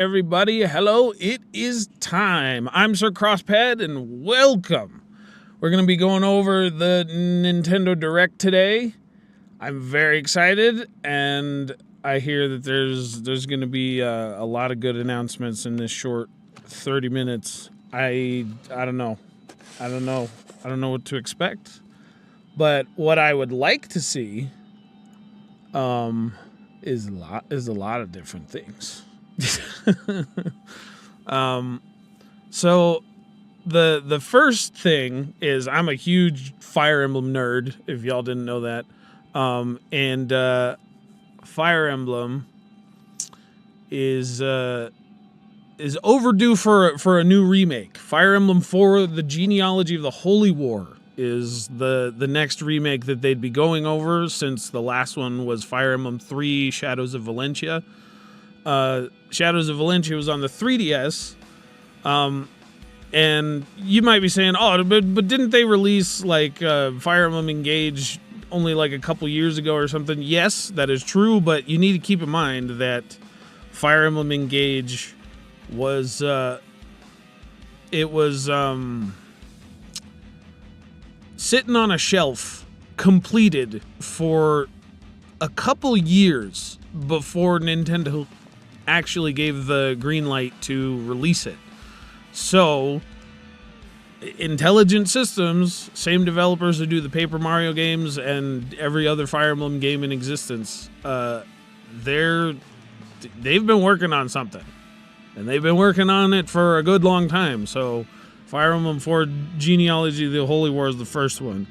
everybody? Hello, it is time. I'm SirCrossPad, and welcome. We're going to be going over the Nintendo Direct today. I'm very excited, and I hear that there's going to be a lot of good announcements in this short 30 minutes. I don't know. I don't know what to expect. But what I would like to see is a lot of different things. So the first thing is I'm a huge Fire Emblem nerd, if y'all didn't know that. And Fire Emblem is overdue for a new remake. Fire Emblem 4: The Genealogy of the Holy War is the next remake that they'd be going over, since the last one was Fire Emblem 3: Shadows of Valentia. Shadows of Valentia was on the 3DS. And you might be saying, oh, but didn't they release like Fire Emblem Engage only like a couple years ago or something? Yes, that is true, but you need to keep in mind that Fire Emblem Engage was sitting on a shelf, completed for a couple years before Nintendo actually gave the green light to release it. So, Intelligent Systems, same developers who do the Paper Mario games and every other Fire Emblem game in existence, they've been working on something. And they've been working on it for a good long time. So, Fire Emblem 4 Genealogy of the Holy War is the first one.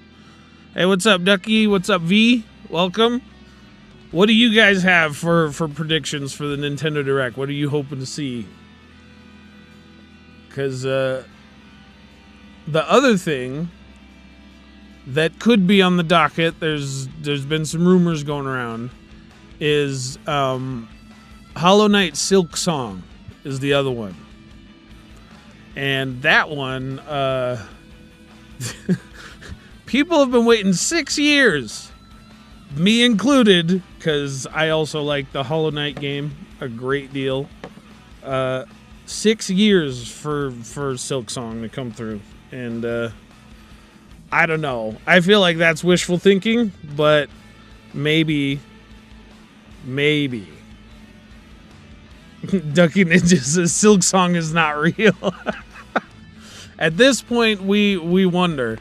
Hey, what's up, Ducky? What's up, V? Welcome. What do you guys have for predictions for the Nintendo Direct? What are you hoping to see? Because the other thing that could be on the docket, there's been some rumors going around, is Hollow Knight Silksong is the other one. And that one, people have been waiting 6 years, me included, because I also like the Hollow Knight game a great deal. 6 years for Silksong to come through, and I don't know. I feel like that's wishful thinking, but maybe. Ducky Ninja says Silksong is not real. At this point, we wonder.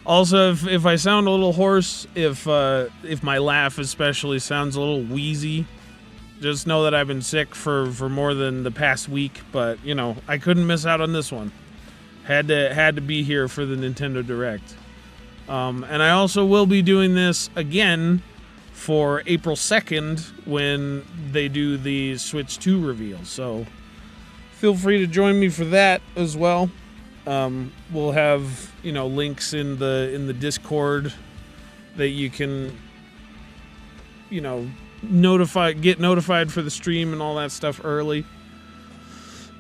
Also, if I sound a little hoarse, if my laugh especially sounds a little wheezy, just know that I've been sick for more than the past week. But you know, I couldn't miss out on this one. Had to be here for the Nintendo Direct. And I also will be doing this again for April 2nd when they do the Switch 2 reveal. So feel free to join me for that as well. We'll have, links in the Discord that you can, get notified for the stream and all that stuff early.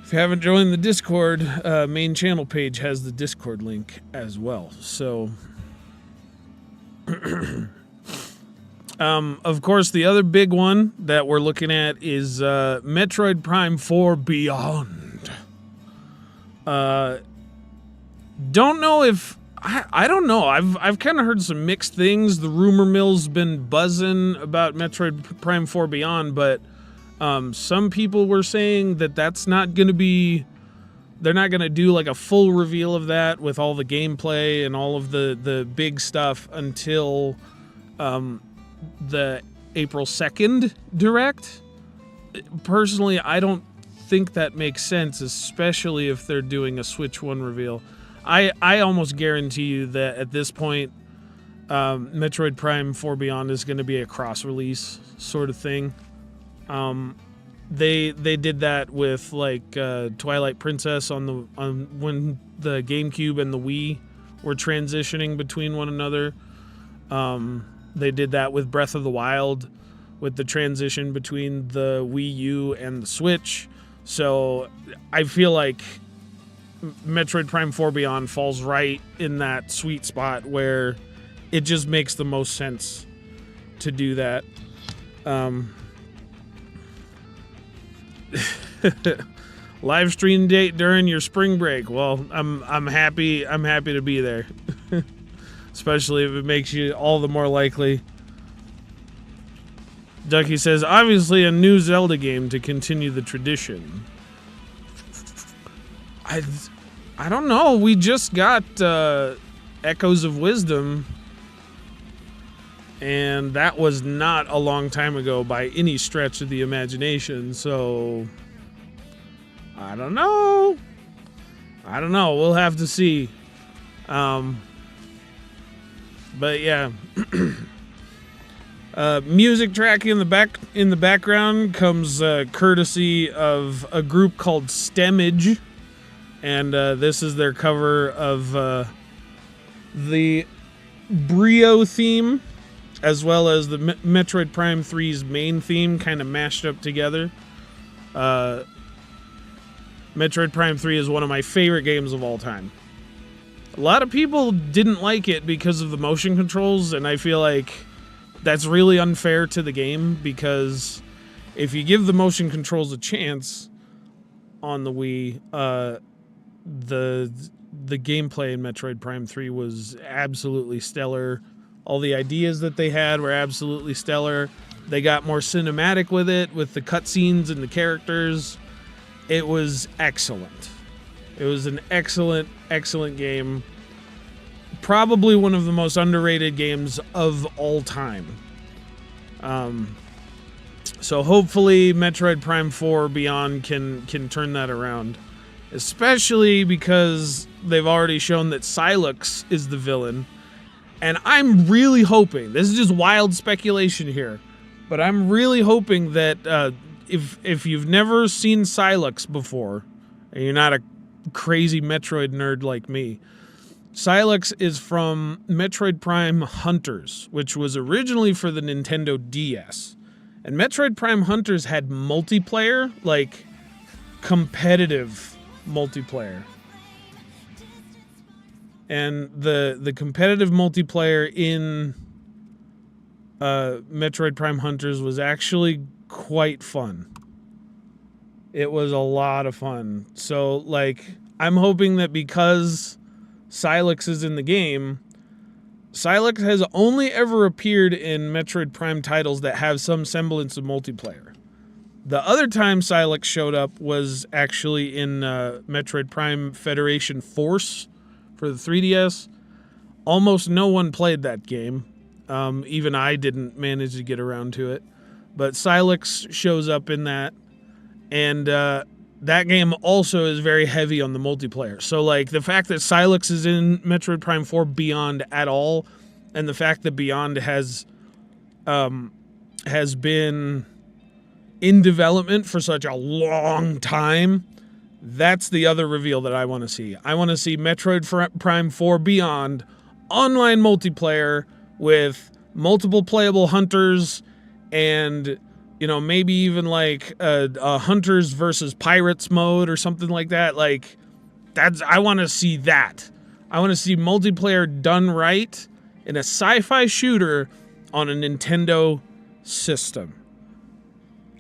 If you haven't joined the Discord, main channel page has the Discord link as well. So, of course, the other big one that we're looking at is Metroid Prime 4 Beyond. Don't know if I don't know. I've kind of heard some mixed things. The rumor mill's been buzzing about Metroid Prime 4 Beyond, but some people were saying that that's not going to be. They're not going to do like a full reveal of that with all the gameplay and all of the big stuff until the April 2nd Direct. Personally, I don't think that makes sense, especially if they're doing a Switch 1 reveal. I almost guarantee you that at this point, Metroid Prime 4 Beyond is going to be a cross-release sort of thing. They did that with like Twilight Princess on when the GameCube and the Wii were transitioning between one another. They did that with Breath of the Wild, with the transition between the Wii U and the Switch. So I feel like Metroid Prime 4 Beyond falls right in that sweet spot where it just makes the most sense to do that. Live stream date during your spring break. Well, I'm happy to be there. Especially if it makes you all the more likely. Ducky says, obviously a new Zelda game to continue the tradition. I don't know. We just got Echoes of Wisdom, and that was not a long time ago by any stretch of the imagination, so I don't know. We'll have to see. But yeah. Music track in the background comes courtesy of a group called Stemmage, and this is their cover of the Brio theme, as well as the Metroid Prime 3's main theme, kind of mashed up together. Metroid Prime 3 is one of my favorite games of all time. A lot of people didn't like it because of the motion controls, and I feel like that's really unfair to the game, because if you give the motion controls a chance on the Wii, the gameplay in Metroid Prime 3 was absolutely stellar. All the ideas that they had were absolutely stellar. They got more cinematic with it, with the cutscenes and the characters. It was excellent. It was an excellent, excellent game. Probably one of the most underrated games of all time. So hopefully Metroid Prime 4 Beyond can turn that around. Especially because they've already shown that Silux is the villain. And I'm really hoping, this is just wild speculation here, but I'm really hoping that if you've never seen Silux before, and you're not a crazy Metroid nerd like me, Silux is from Metroid Prime Hunters, which was originally for the Nintendo DS. And Metroid Prime Hunters had multiplayer, like competitive multiplayer. And the competitive multiplayer in Metroid Prime Hunters was actually quite fun. It was a lot of fun. So, like, I'm hoping that because Silux is in the game, Silux has only ever appeared in Metroid Prime titles that have some semblance of multiplayer. The other time Silux showed up was actually in Metroid Prime Federation Force for the 3DS. Almost no one played that game. Even I didn't manage to get around to it. But Silux shows up in that. And that game also is very heavy on the multiplayer. So, like, the fact that Silux is in Metroid Prime 4 Beyond at all, and the fact that Beyond has been in development for such a long time, that's the other reveal that I want to see. I want to see Metroid Prime 4 Beyond online multiplayer with multiple playable hunters and, you know, maybe even like a hunters versus pirates mode or something like that. Like, I want to see that. I want to see multiplayer done right in a sci-fi shooter on a Nintendo system.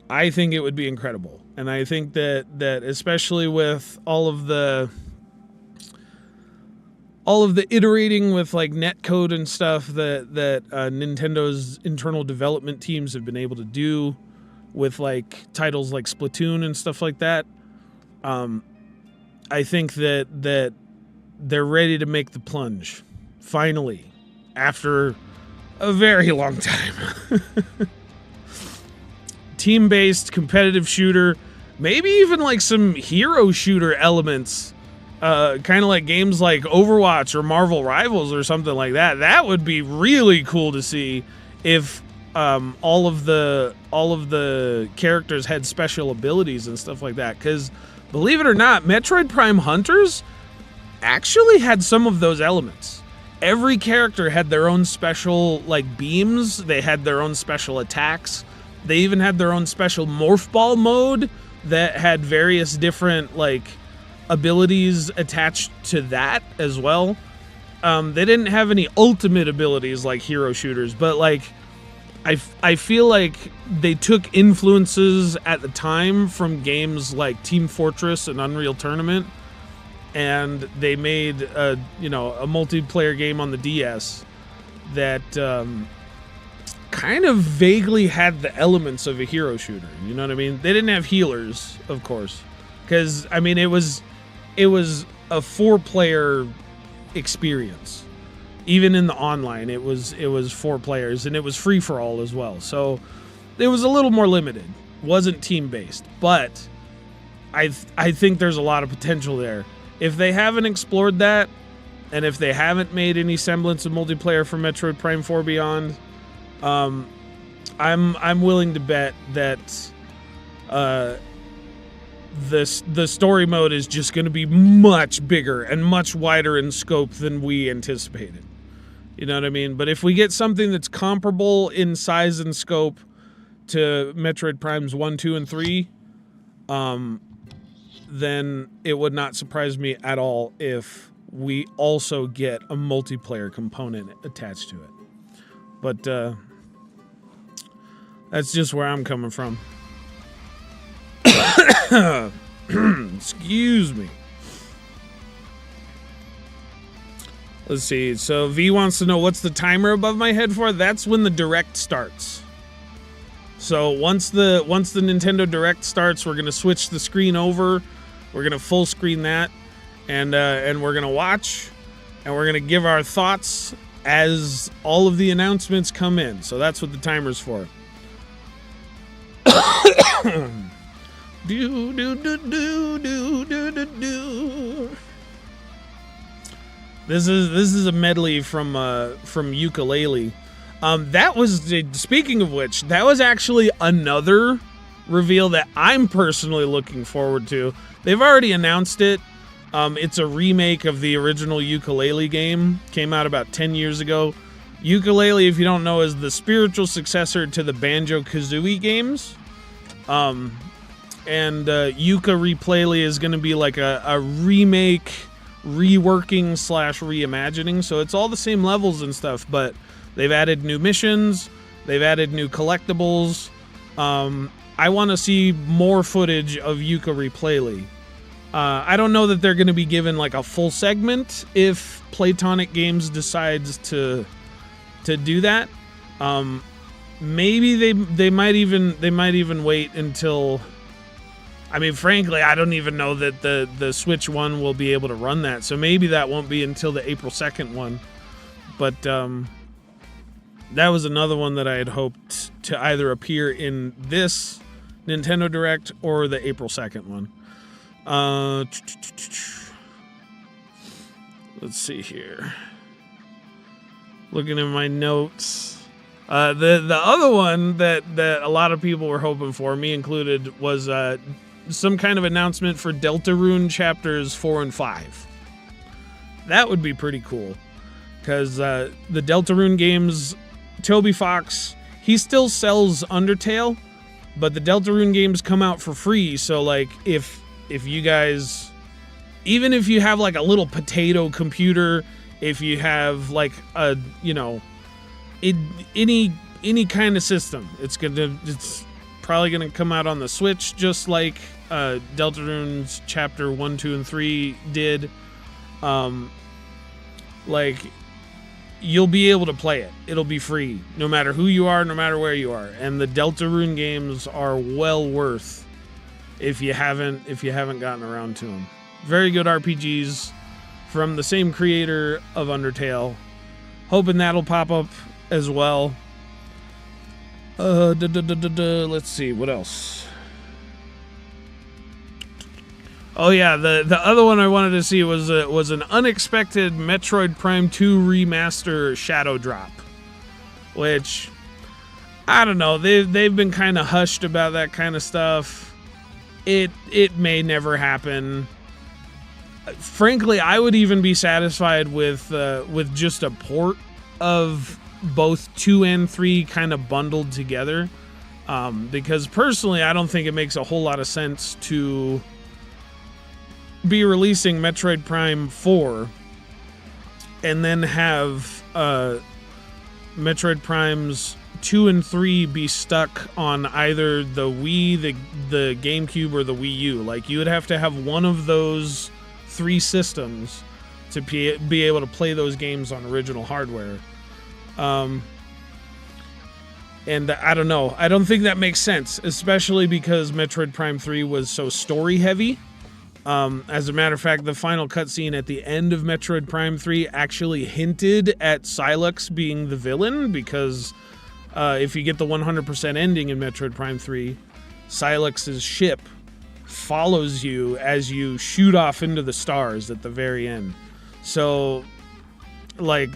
I think it would be incredible. And I think that especially with all of the iterating with like netcode and stuff that Nintendo's internal development teams have been able to do with like titles like Splatoon and stuff like that, I think that they're ready to make the plunge finally after a very long time. Team-based competitive shooter, maybe even like some hero shooter elements, kind of like games like Overwatch or Marvel Rivals or something like that. That would be really cool to see if all of the characters had special abilities and stuff like that. Because believe it or not, Metroid Prime Hunters actually had some of those elements. Every character had their own special like beams. They had their own special attacks. They even had their own special morph ball mode that had various different like abilities attached to that as well. They didn't have any ultimate abilities like hero shooters, but like I feel like they took influences at the time from games like Team Fortress and Unreal Tournament, and they made a multiplayer game on the DS that kind of vaguely had the elements of a hero shooter. You know what I mean? They didn't have healers, of course, because I mean it was a 4-player experience. Even in the online, it was 4 players, and it was free for all as well. So it was a little more limited. Wasn't team based, but I think there's a lot of potential there. If they haven't explored that, and if they haven't made any semblance of multiplayer for Metroid Prime 4 Beyond, I'm willing to bet that the story mode is just going to be much bigger and much wider in scope than we anticipated. You know what I mean? But if we get something that's comparable in size and scope to Metroid Primes 1, 2, and 3, then it would not surprise me at all if we also get a multiplayer component attached to it. But that's just where I'm coming from. Excuse me. Let's see. So V wants to know what's the timer above my head for. That's when the Direct starts. So once the Nintendo Direct starts, we're gonna switch the screen over. We're gonna full screen that, and we're gonna watch, and we're gonna give our thoughts as all of the announcements come in. So that's what the timer's for. Do do do do do do do do. This is a medley from Yooka-Laylee. That was, speaking of which, that was actually another reveal that I'm personally looking forward to. They've already announced it. It's a remake of the original Yooka-Laylee game. Came out about 10 years ago. Yooka-Laylee, if you don't know, is the spiritual successor to the Banjo-Kazooie games. And Yooka-Replaylee is going to be like a remake, reworking / reimagining. So it's all the same levels and stuff, but they've added new missions. They've added new collectibles. I want to see more footage of Yooka-Replaylee. I don't know that they're going to be given like a full segment if Playtonic Games decides to do that. Maybe they might even wait until. I mean, frankly, I don't even know that the Switch one will be able to run that. So maybe that won't be until the April 2nd one. But that was another one that I had hoped to either appear in this Nintendo Direct or the April 2nd one. Let's see here. Looking at my notes. The other one that a lot of people were hoping for, me included, was some kind of announcement for Deltarune Chapters 4 and 5. That would be pretty cool. Because the Deltarune games, Toby Fox, he still sells Undertale, but the Deltarune games come out for free. So, like, if you guys, even if you have, like, a little potato computer, if you have, like, a, any kind of system, it's probably gonna come out on the Switch, just like Deltarune's Chapter 1, 2, and 3 did. Like, you'll be able to play it. It'll be free, no matter who you are, no matter where you are. And the Deltarune games are well worth if you haven't gotten around to them. Very good RPGs from the same creator of Undertale. Hoping that'll pop up as well. Let's see, what else? Oh yeah, the other one I wanted to see was an unexpected Metroid Prime 2 remaster shadow drop, which I don't know. They've been kind of hushed about that kind of stuff. It may never happen. Frankly, I would even be satisfied with just a port of both 2 and 3 kind of bundled together, because personally, I don't think it makes a whole lot of sense to be releasing Metroid Prime 4 and then have Metroid Primes 2 and 3 be stuck on either the Wii, the GameCube, or the Wii U. Like, you would have to have one of those 3 systems to be able to play those games on original hardware. And I don't know. I don't think that makes sense, especially because Metroid Prime 3 was so story-heavy. As a matter of fact, the final cutscene at the end of Metroid Prime 3 actually hinted at Sylux being the villain, because if you get the 100% ending in Metroid Prime 3, Sylux's ship follows you as you shoot off into the stars at the very end. So, like,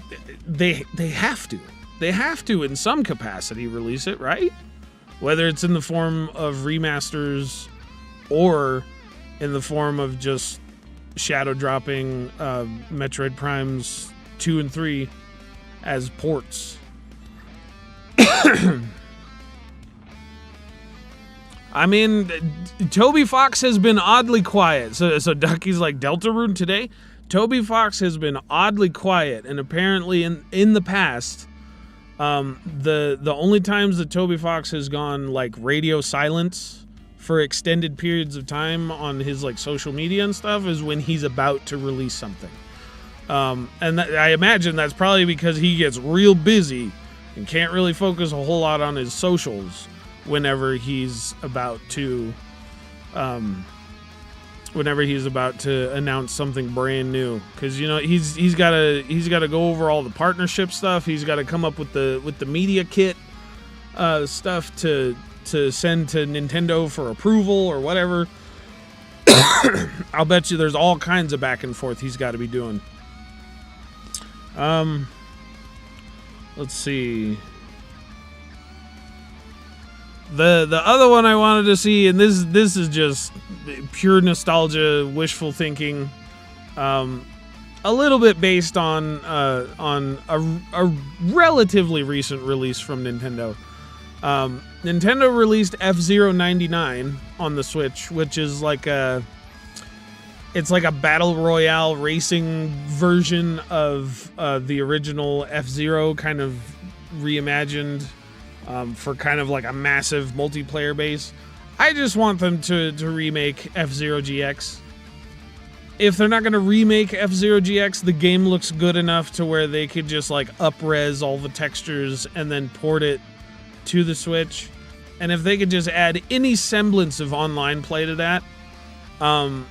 they have to. They have to, in some capacity, release it, right? Whether it's in the form of remasters or in the form of just shadow dropping Metroid Primes 2 and 3 as ports. I mean, Toby Fox has been oddly quiet. So Ducky's like, Deltarune today? Toby Fox has been oddly quiet, and apparently in the past, the only times that Toby Fox has gone like radio silence for extended periods of time on his like social media and stuff is when he's about to release something. And I imagine that's probably because he gets real busy and can't really focus a whole lot on his socials whenever he's about to announce something brand new, because you know he's got to go over all the partnership stuff. He's got to come up with the media kit stuff to send to Nintendo for approval or whatever. I'll bet you there's all kinds of back and forth he's got to be doing. Let's see. The other one I wanted to see, and this is just pure nostalgia, wishful thinking, a little bit based on a relatively recent release from Nintendo. Nintendo released F-Zero 99 on the Switch, which is like it's like a battle royale racing version of the original F-Zero, kind of reimagined. For kind of like a massive multiplayer base. I just want them to remake F-Zero GX. If they're not going to remake F-Zero GX, the game looks good enough to where they could just like up-res all the textures and then port it to the Switch. And if they could just add any semblance of online play to that, I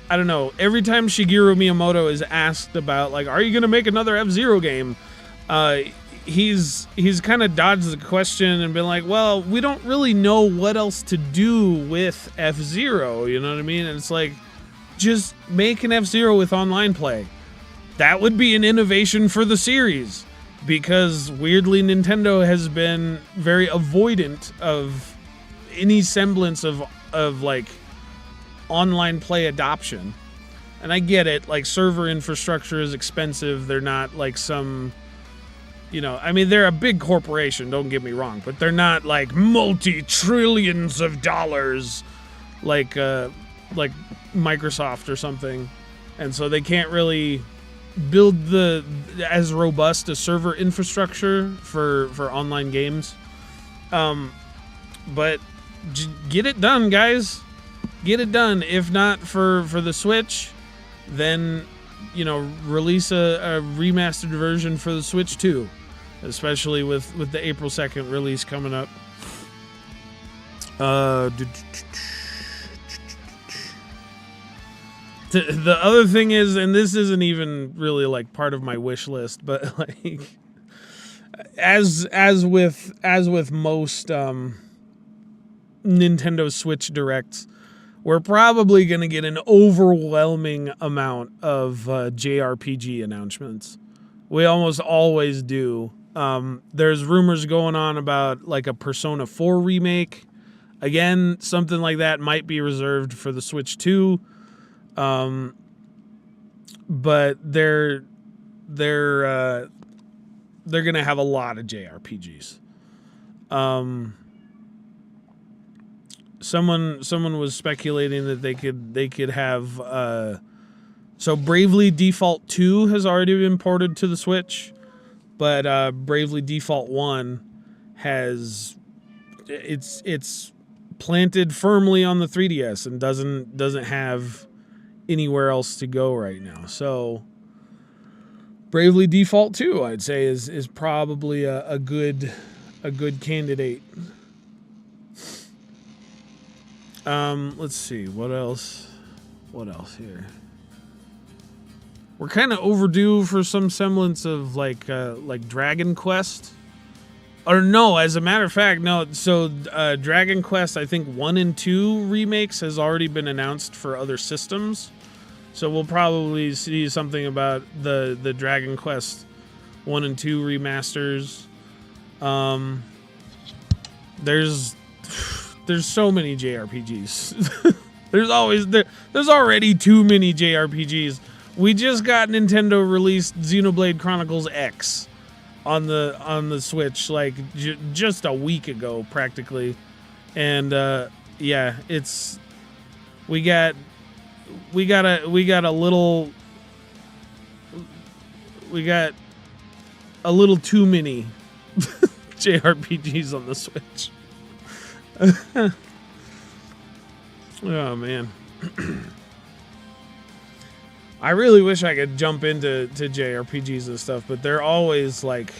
don't know. Every time Shigeru Miyamoto is asked about like, are you going to make another F-Zero game? He's kind of dodged the question and been like, well, we don't really know what else to do with F-Zero, you know what I mean? And it's like, just make an F-Zero with online play. That would be an innovation for the series, because weirdly Nintendo has been very avoidant of any semblance of like online play adoption. And I get it, like server infrastructure is expensive. They're not like some... You know, I mean, they're a big corporation, don't get me wrong, but they're not like multi-trillions of dollars like Microsoft or something. And so they can't really build as robust a server infrastructure for online games. But get it done, guys. Get it done. If not for the Switch, then, you know, release a remastered version for the Switch too. Especially with the April 2nd release coming up. The other thing is, and this isn't even really like part of my wish list, but like as with most Nintendo Switch Directs, we're probably going to get an overwhelming amount of JRPG announcements. We almost always do. There's rumors going on about like a Persona 4 remake. Again, something like that might be reserved for the Switch 2. But they're gonna have a lot of JRPGs. Someone was speculating that they could have so Bravely Default 2 has already been ported to the Switch. but Bravely Default 1 has it's planted firmly on the 3DS and doesn't have anywhere else to go right now. So Bravely Default 2, I'd say, is probably a good candidate. Let's see, what else here. We're kind of overdue for some semblance of like Dragon Quest. Or no, as a matter of fact, no. So Dragon Quest, I think 1 and 2 remakes has already been announced for other systems. So we'll probably see something about the Dragon Quest 1 and 2 remasters. There's so many JRPGs. there's already too many JRPGs. We just got Nintendo released Xenoblade Chronicles X on the Switch like just a week ago practically, and yeah, it's we got a little too many JRPGs on the Switch. Oh man. I really wish I could jump into JRPGs and stuff, but they're always like,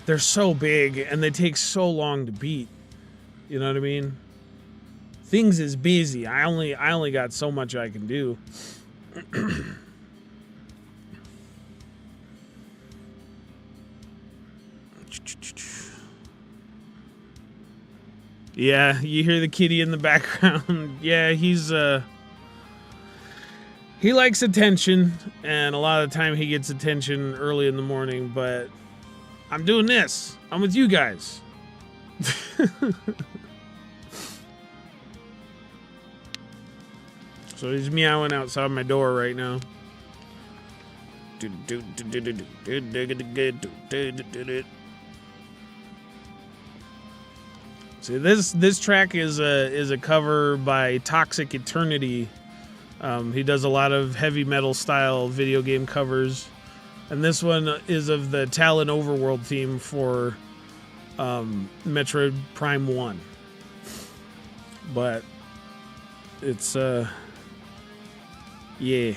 they're so big and they take so long to beat. You know what I mean? Things is busy. I only got so much I can do. Yeah, you hear the kitty in the background. Yeah, he likes attention, and a lot of the time he gets attention early in the morning, but I'm doing this. I'm with you guys. So he's meowing outside my door right now. See, this track is a cover by Toxic Eternity. He does a lot of heavy metal style video game covers, and this one is of the Talon Overworld theme for Metroid Prime 1. But it's yeah.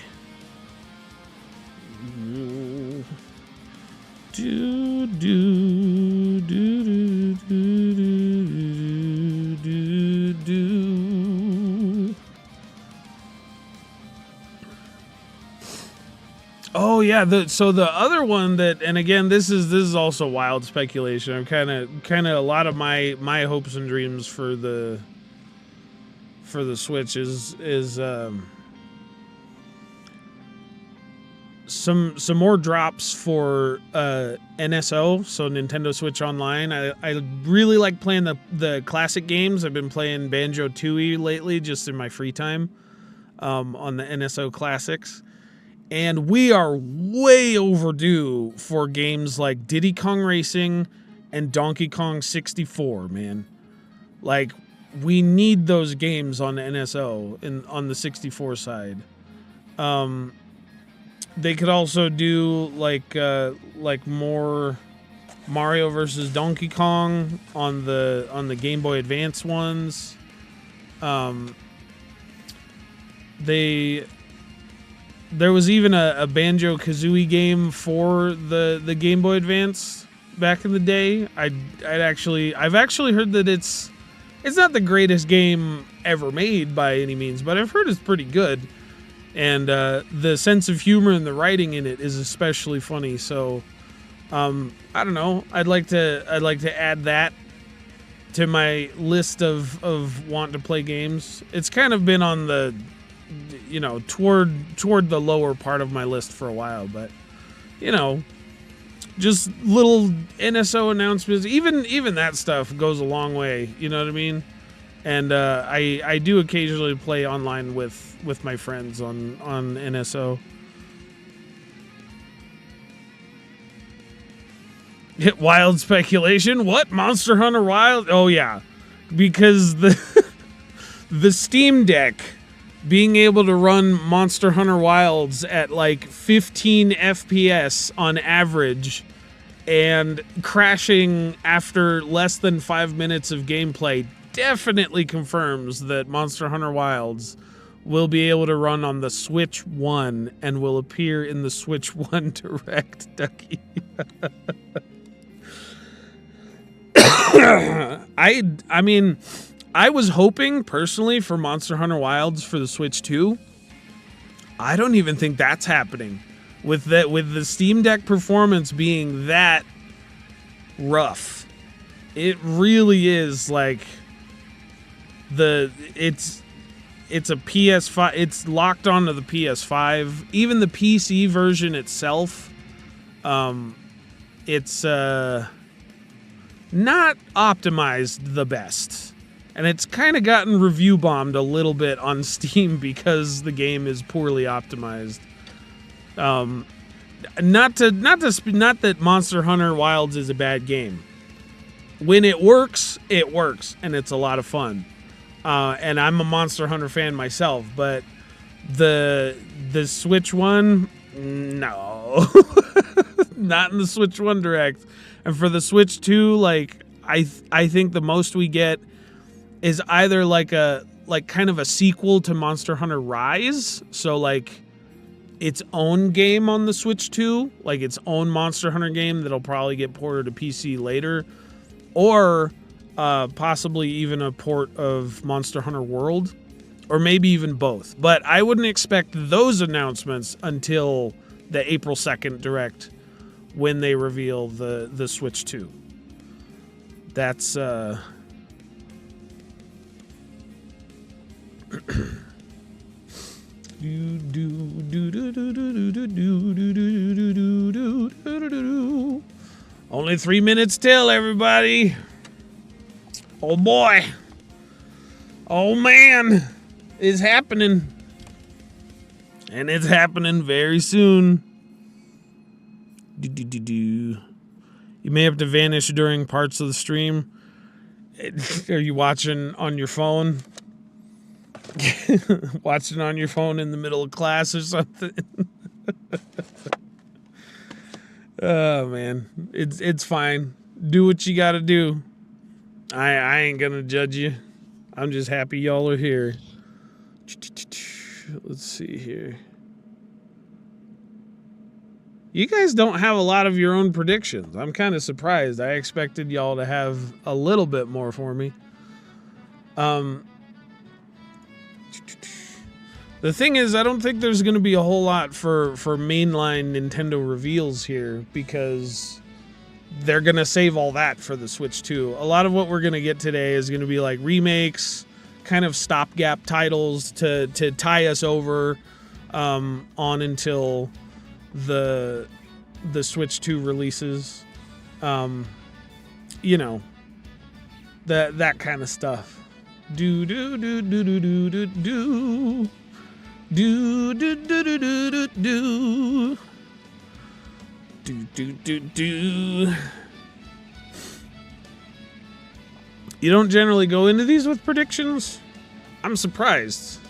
Do do do do do do do. Oh yeah, so the other one that, and again, this is also wild speculation. I'm kind of a lot of my hopes and dreams for the Switch is some more drops for NSO, so Nintendo Switch Online. I really like playing the classic games. I've been playing Banjo-Tooie lately, just in my free time, on the NSO classics. And we are way overdue for games like Diddy Kong Racing and Donkey Kong 64, man. Like, we need those games on the NSO on the 64 side. They could also do like more Mario versus Donkey Kong on the Game Boy Advance ones. There was even a Banjo-Kazooie game for the Game Boy Advance back in the day. I've actually heard that it's not the greatest game ever made by any means, but I've heard it's pretty good. And the sense of humor and the writing in it is especially funny. So I don't know. I'd like to add that to my list of wanting to play games. It's kind of been on the toward the lower part of my list for a while, but just little NSO announcements, even that stuff goes a long way, you know what I mean? And I do occasionally play online with my friends on NSO. Hit wild speculation. What? Monster Hunter Wild? Oh yeah, because the Steam Deck being able to run Monster Hunter Wilds at like 15 FPS on average, and crashing after less than 5 minutes of gameplay definitely confirms that Monster Hunter Wilds will be able to run on the Switch 1 and will appear in the Switch 1 Direct, Ducky. I mean, I was hoping personally for Monster Hunter Wilds for the Switch 2. I don't even think that's happening. With the Steam Deck performance being that rough. It really is like it's a PS5, it's locked onto the PS5. Even the PC version itself, it's not optimized the best. And it's kind of gotten review bombed a little bit on Steam because the game is poorly optimized. Not that Monster Hunter Wilds is a bad game. When it works, and it's a lot of fun. And I'm a Monster Hunter fan myself, but the Switch 1, no. Not in the Switch 1 Direct. And for the Switch 2, like I think the most we get is either like kind of a sequel to Monster Hunter Rise, so like its own game on the Switch 2, like its own Monster Hunter game that'll probably get ported to PC later, or possibly even a port of Monster Hunter World, or maybe even both. But I wouldn't expect those announcements until the April 2nd Direct, when they reveal the Switch 2. That's only 3 minutes till, everybody. Oh boy. Oh man. It's happening. And it's happening very soon. You may have to vanish during parts of the stream. Are you watching on your phone? Watching on your phone in the middle of class or something? Oh man, it's fine. Do what you gotta do. I ain't gonna judge you. I'm just happy y'all are here. Let's see here. You guys don't have a lot of your own predictions. I'm kind of surprised. I expected y'all to have a little bit more for me. The thing is, I don't think there's going to be a whole lot for mainline Nintendo reveals here, because they're going to save all that for the Switch 2. A lot of what we're going to get today is going to be like remakes, kind of stopgap titles to tie us over on until the Switch 2 releases. You know, that kind of stuff. Do do do do do do do do. Do do do do do do do. Do do do do. You don't generally go into these with predictions? I'm surprised.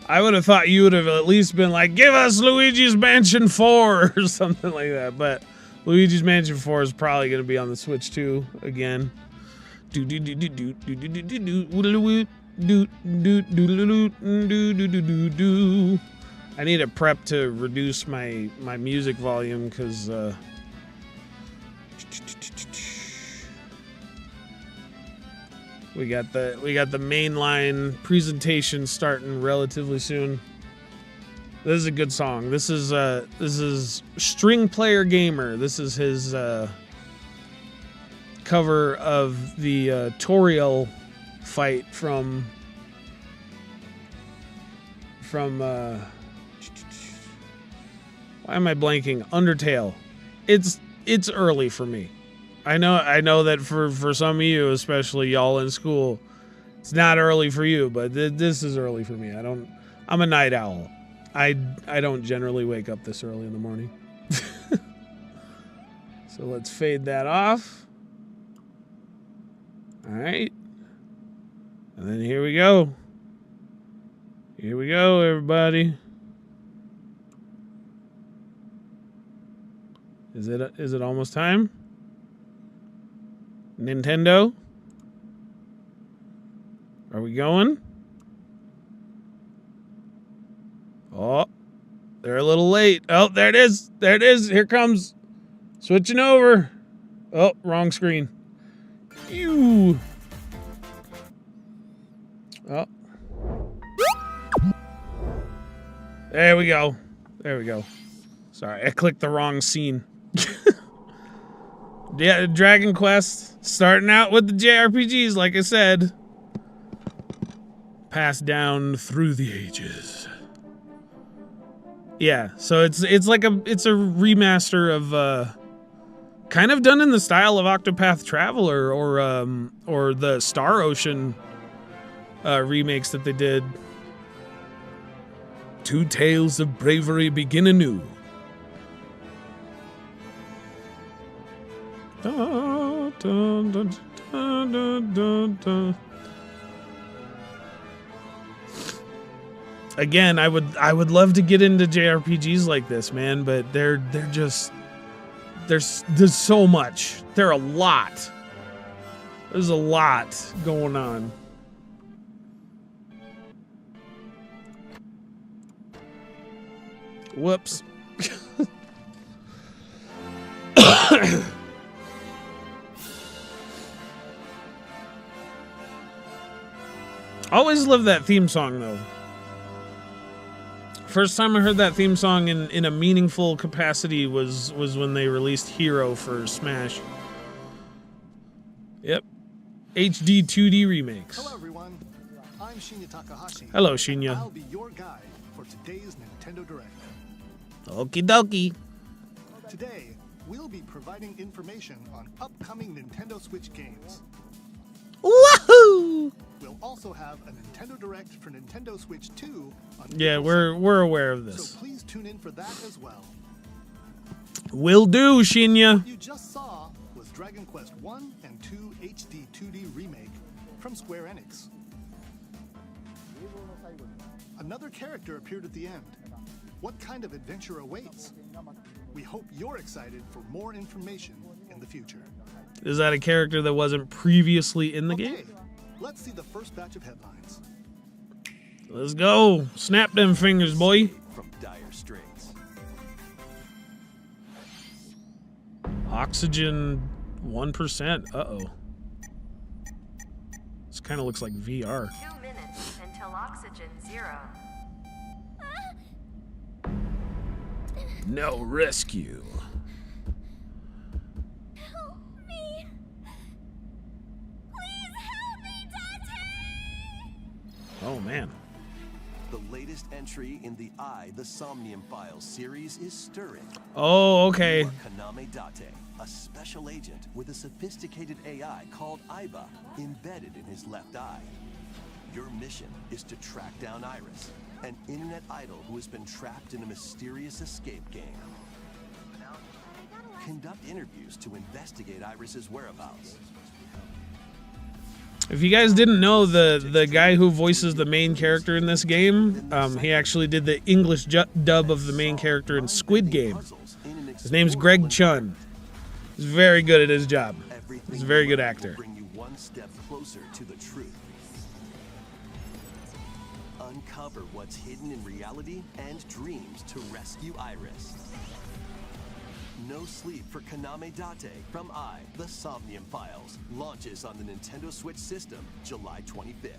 I would have thought you would have at least been like, give us Luigi's Mansion 4 or something like that. But Luigi's Mansion 4 is probably going to be on the Switch 2 again. Do do do do do do do do do do do do do do do. I need a prep to reduce my music volume because we got the mainline presentation starting relatively soon. This is a good song. This is String Player Gamer. This is his cover of the Toriel fight from why am I blanking? Undertale. It's early for me. I know that for some of you, especially y'all in school, it's not early for you, but this is early for me. I'm a night owl. I don't generally wake up this early in the morning. So let's fade that off. All right. And then here we go. Here we go, everybody. Is it almost time? Nintendo? Are we going? Oh, they're a little late. Oh, there it is. There it is. Here it comes. Switching over. Oh, wrong screen. Ew. Oh. There we go. There we go. Sorry, I clicked the wrong scene. Yeah, Dragon Quest. Starting out with the JRPGs, like I said. Passed down through the ages. Yeah, so it's like a remaster of kind of done in the style of Octopath Traveler or the Star Ocean remakes that they did. Two tales of bravery begin anew. Dun, dun, dun, dun, dun, dun, dun. Again, I would love to get into JRPGs like this, man, but they're just there's so much. There are a lot. There's a lot going on. Whoops. Always love that theme song, though. First time I heard that theme song in a meaningful capacity was when they released Hero for Smash. Yep. HD 2D remakes. Hello everyone. I'm Shinya Takahashi. Hello, Shinya. I'll be your guide for today's Nintendo Direct. Okie dokie. Today, we'll be providing information on upcoming Nintendo Switch games. Woohoo! We'll also have a Nintendo Direct for Nintendo Switch 2 on Yeah, April we're aware of 2nd, this. so please tune in for that as well. Will do, Shinya. What you just saw was Dragon Quest 1 and 2 HD 2D Remake from Square Enix. Another character appeared at the end. What kind of adventure awaits? We hope you're excited for more information in the future. Is that a character that wasn't previously in the Okay, game? let's see the first batch of headlines. Let's go. Snap them fingers, boy. From dire straits. Oxygen 1%. Uh-oh. This kind of looks like VR. 2 minutes until oxygen 0. No rescue. Help me. Please help me, Dante. Oh, man. The latest entry in the the Somnium Files series is stirring. Oh, okay. Kaname Date, a special agent with a sophisticated AI called Aiba embedded in his left eye. Your mission is to track down Iris, an internet idol who has been trapped in a mysterious escape game. Conduct interviews to investigate Iris's whereabouts. If you guys didn't know, the guy who voices the main character in this game, he actually did the English dub of the main character in Squid Game. His name's Greg Chun. He's very good at his job. He's a very good actor. Bring you one step closer to the truth. Uncover what's hidden in reality and dreams to rescue Iris. No Sleep for Kaname Date from The Somnium Files launches on the Nintendo Switch system July 25th.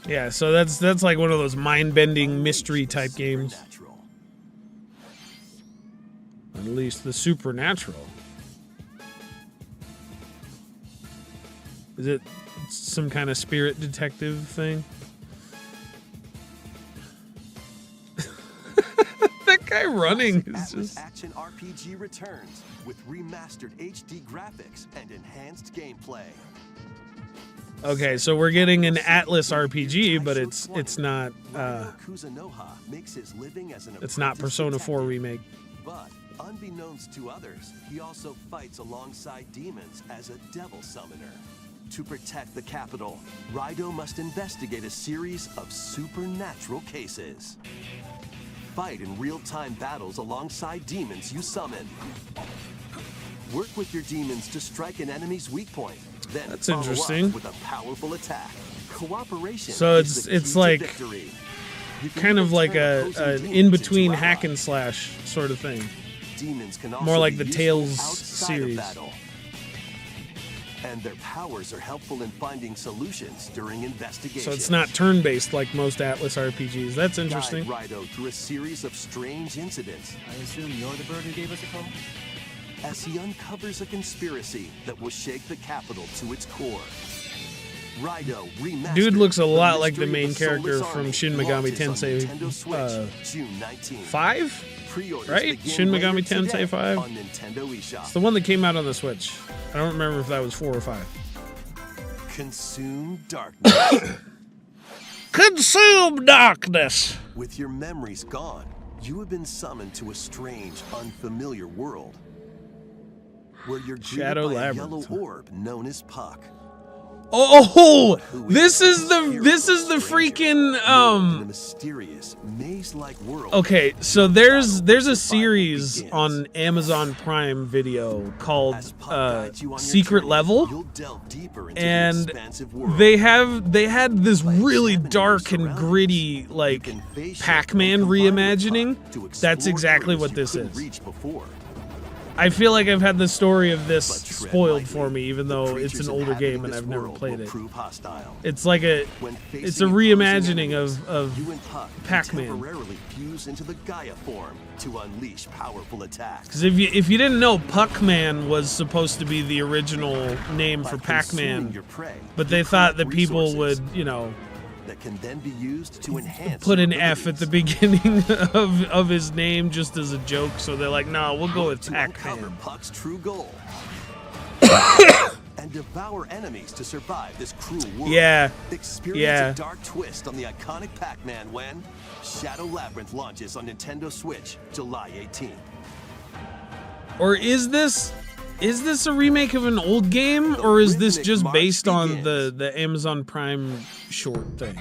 Yeah, so that's like one of those mind-bending mystery type games. Unleash the supernatural. Is it some kind of spirit detective thing? That guy running is Atlus just... Action RPG returns with remastered HD graphics and enhanced gameplay. Okay, so we're getting an Atlus RPG, but it's not Kuzunoha makes his living as an it's not apprentice Persona 4 detective. remake. But unbeknownst to others, he also fights alongside demons as a devil summoner. To protect the capital, RAIDOU must investigate a series of supernatural cases. fight in real-time battles alongside demons you summon. Work with your demons to strike an enemy's weak point. Then That's follow interesting. up with a powerful attack. Cooperation. So is the it's key to like victory. You can kind of even like turn an opposing teams in-between into hack and allies. slash sort of thing. Demons can More also like be the useful Tales outside of series. battle. And their powers are helpful in finding solutions during investigation. So it's not turn-based like most Atlus RPGs. That's interesting. Guide RAIDOU through a series of strange incidents I assume you're the bird who gave us a call? as he uncovers a conspiracy that will shake the capital to its core. RAIDOU Remastered. Dude looks a The lot like the Mystery of main Soulless character Army from Shin Megami launches on Tensei, Nintendo Switch, June 19th. 5? Pre-orders right? begin Shin Megami later Tensei today 5? on Nintendo eShop. It's the one that came out on the Switch. I don't remember if that was 4 or 5. Consume darkness. Consume darkness! With your memories gone, you have been summoned to a strange, unfamiliar world where you're greeted Shadow by a Labyrinth. yellow orb known as Puck. Oh, Who this is the a freaking in a mysterious maze-like world. Okay, so there's a series on Amazon Prime Video called As Puck guides you on your Secret journey, Level, you'll delve deeper into the and expansive world. they had this By really examining dark your and surroundings, gritty you like can face shift Pac and Man combine with reimagining. Puck to That's explore exactly areas what you this couldn't is. reach before. I feel like I've had the story of this But tread spoiled lightly. for me, even The though it's creatures an older inhabiting game and this I've never world played will it. prove hostile. It's like When it's facing a opposing reimagining enemies, of you and Puck can Pac Man. temporarily fuse into the Gaia form to unleash powerful attacks. Because if you didn't know, Pac Man was supposed to be the original name for By Pac consuming Man, your prey, but you they thought that collect people would, resources that can then be used to enhance put your an F at the abilities. beginning of his name just as a joke. So they're like, no, we'll go with to Pac uncover Man. Puck's true goal and devour enemies to survive this cruel world. Yeah, Experience yeah. a dark twist on the iconic Pac Man when Shadow Labyrinth launches on Nintendo Switch July 18th. Or is this a remake of an old game, or is this Rhythmic just march based on begins. the Amazon Prime short thing?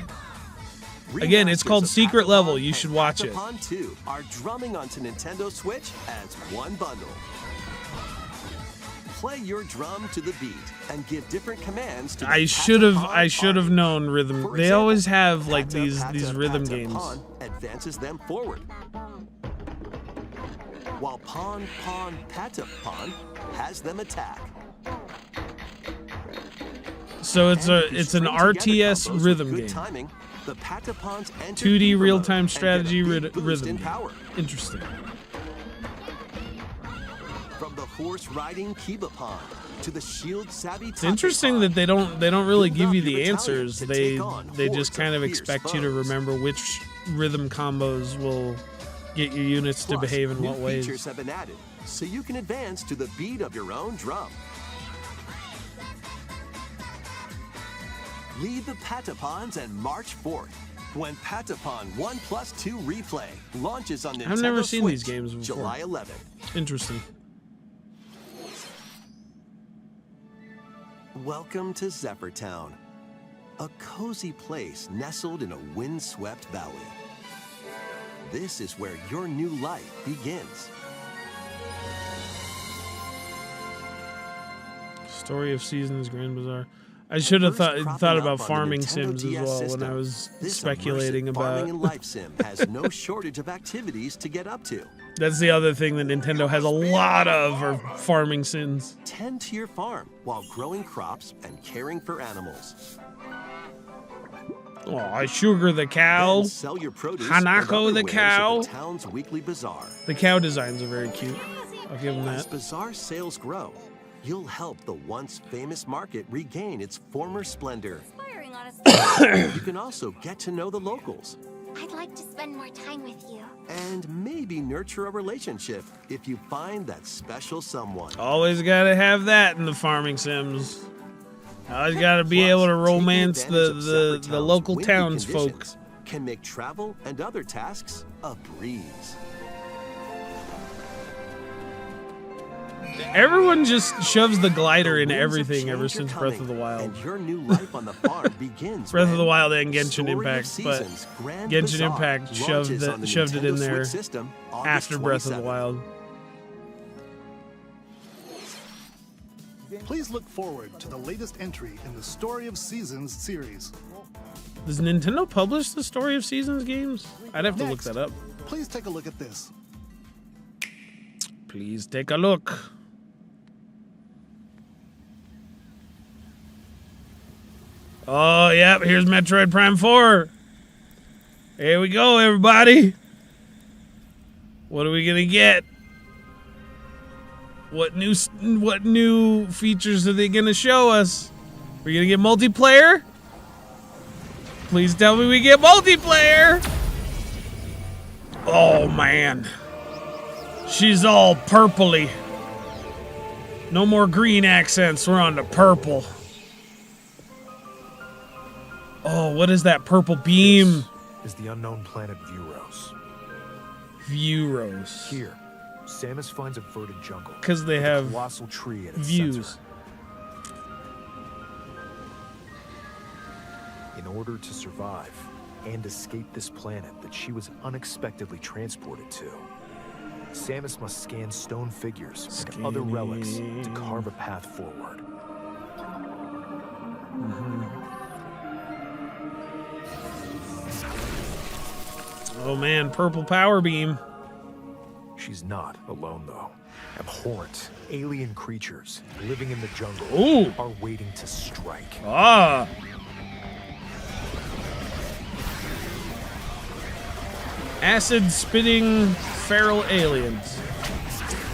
Again, it's Remasters called of Secret Patapon Level. You and should watch it. Patapon 2 are drumming onto Nintendo Switch as one bundle. Play your drum to the beat and give different commands to the I should have Patapon known rhythm. For They example, always have like Pata, these Pata, rhythm Pata, games. Pawn advances them forward. While Pawn Pawn Pata Pawn has them attack. So it's And if you an string together RTS combos with rhythm good game. Timing, the Patapons enter 2D fever real-time mode and strategy get a big boost rhythm in game. power. Interesting. From the horse-riding Kiba-Pon to the shield-savvy It's interesting that they don't really give you the answers. They just kind of expect you to remember which rhythm combos will get your units to behave in what ways. Features have been added, so you can advance to the beat of your own drum. Lead the Patapons and march forth when Patapon 1+2 Replay launches on Nintendo I've never seen Switch these games before. July 11th. Interesting. Welcome to Zephyrtown, a cozy place nestled in a windswept valley. This is where your new life begins. Story of Seasons, Grand Bazaar. I should have First thought cropping about up on the farming Nintendo sims as DS well when system, I was this speculating immersive about. farming and life sim has no shortage of activities to get up to. That's the other thing that Nintendo has a lot of are farming sims. Tend to your farm while growing crops and caring for animals. Oh, I sugar the cow. Then sell your produce Hanako and the other wares cow. at the town's weekly bazaar. The cow designs are very cute. I'll give them As that. bazaar sales grow, you'll help the once famous market regain its former splendor. Firing on a You can also get to know the locals I'd like to spend more time with you. and maybe nurture a relationship if you find that special someone. Always gotta have that in the farming sims. Always gotta be able to Plus, taking romance advantage of the Zephyrtown's local windy townsfolk. conditions can make travel and other tasks a breeze. Everyone just shoves the glider in The winds of everything ever change are since Breath of coming, the Wild. And your new life on the farm begins. Breath of the when Wild and Genshin Story of Impact, but Seasons Grand Genshin Bazaar Impact launches on the shoved it in Nintendo there Switch system August after Breath of the 27th. Wild. Please look forward to the latest entry in the Story of Seasons series. Does Nintendo publish the Story of Seasons games? I'd have to look Next, that up. Please take a look at this. Please take a look. Oh, yep, here's Metroid Prime 4. Here we go, everybody. What are we gonna get? What new features are they gonna show us? We're gonna get multiplayer? Please tell me we get multiplayer. Oh man. She's all purpley. No more green accents, we're on to purple. Oh, what is that purple beam? This is the unknown planet Vuros. Vuros. Here, Samus finds a verdant jungle. 'Cause they with a have colossal tree at its views. center. In order to survive and escape this planet that she was unexpectedly transported to, Samus must scan stone figures and other relics to carve a path forward. Oh man, purple power beam. She's not alone, though. Abhorrent, alien creatures living in the jungle Ooh. are waiting to strike. Ah. Acid spitting feral aliens.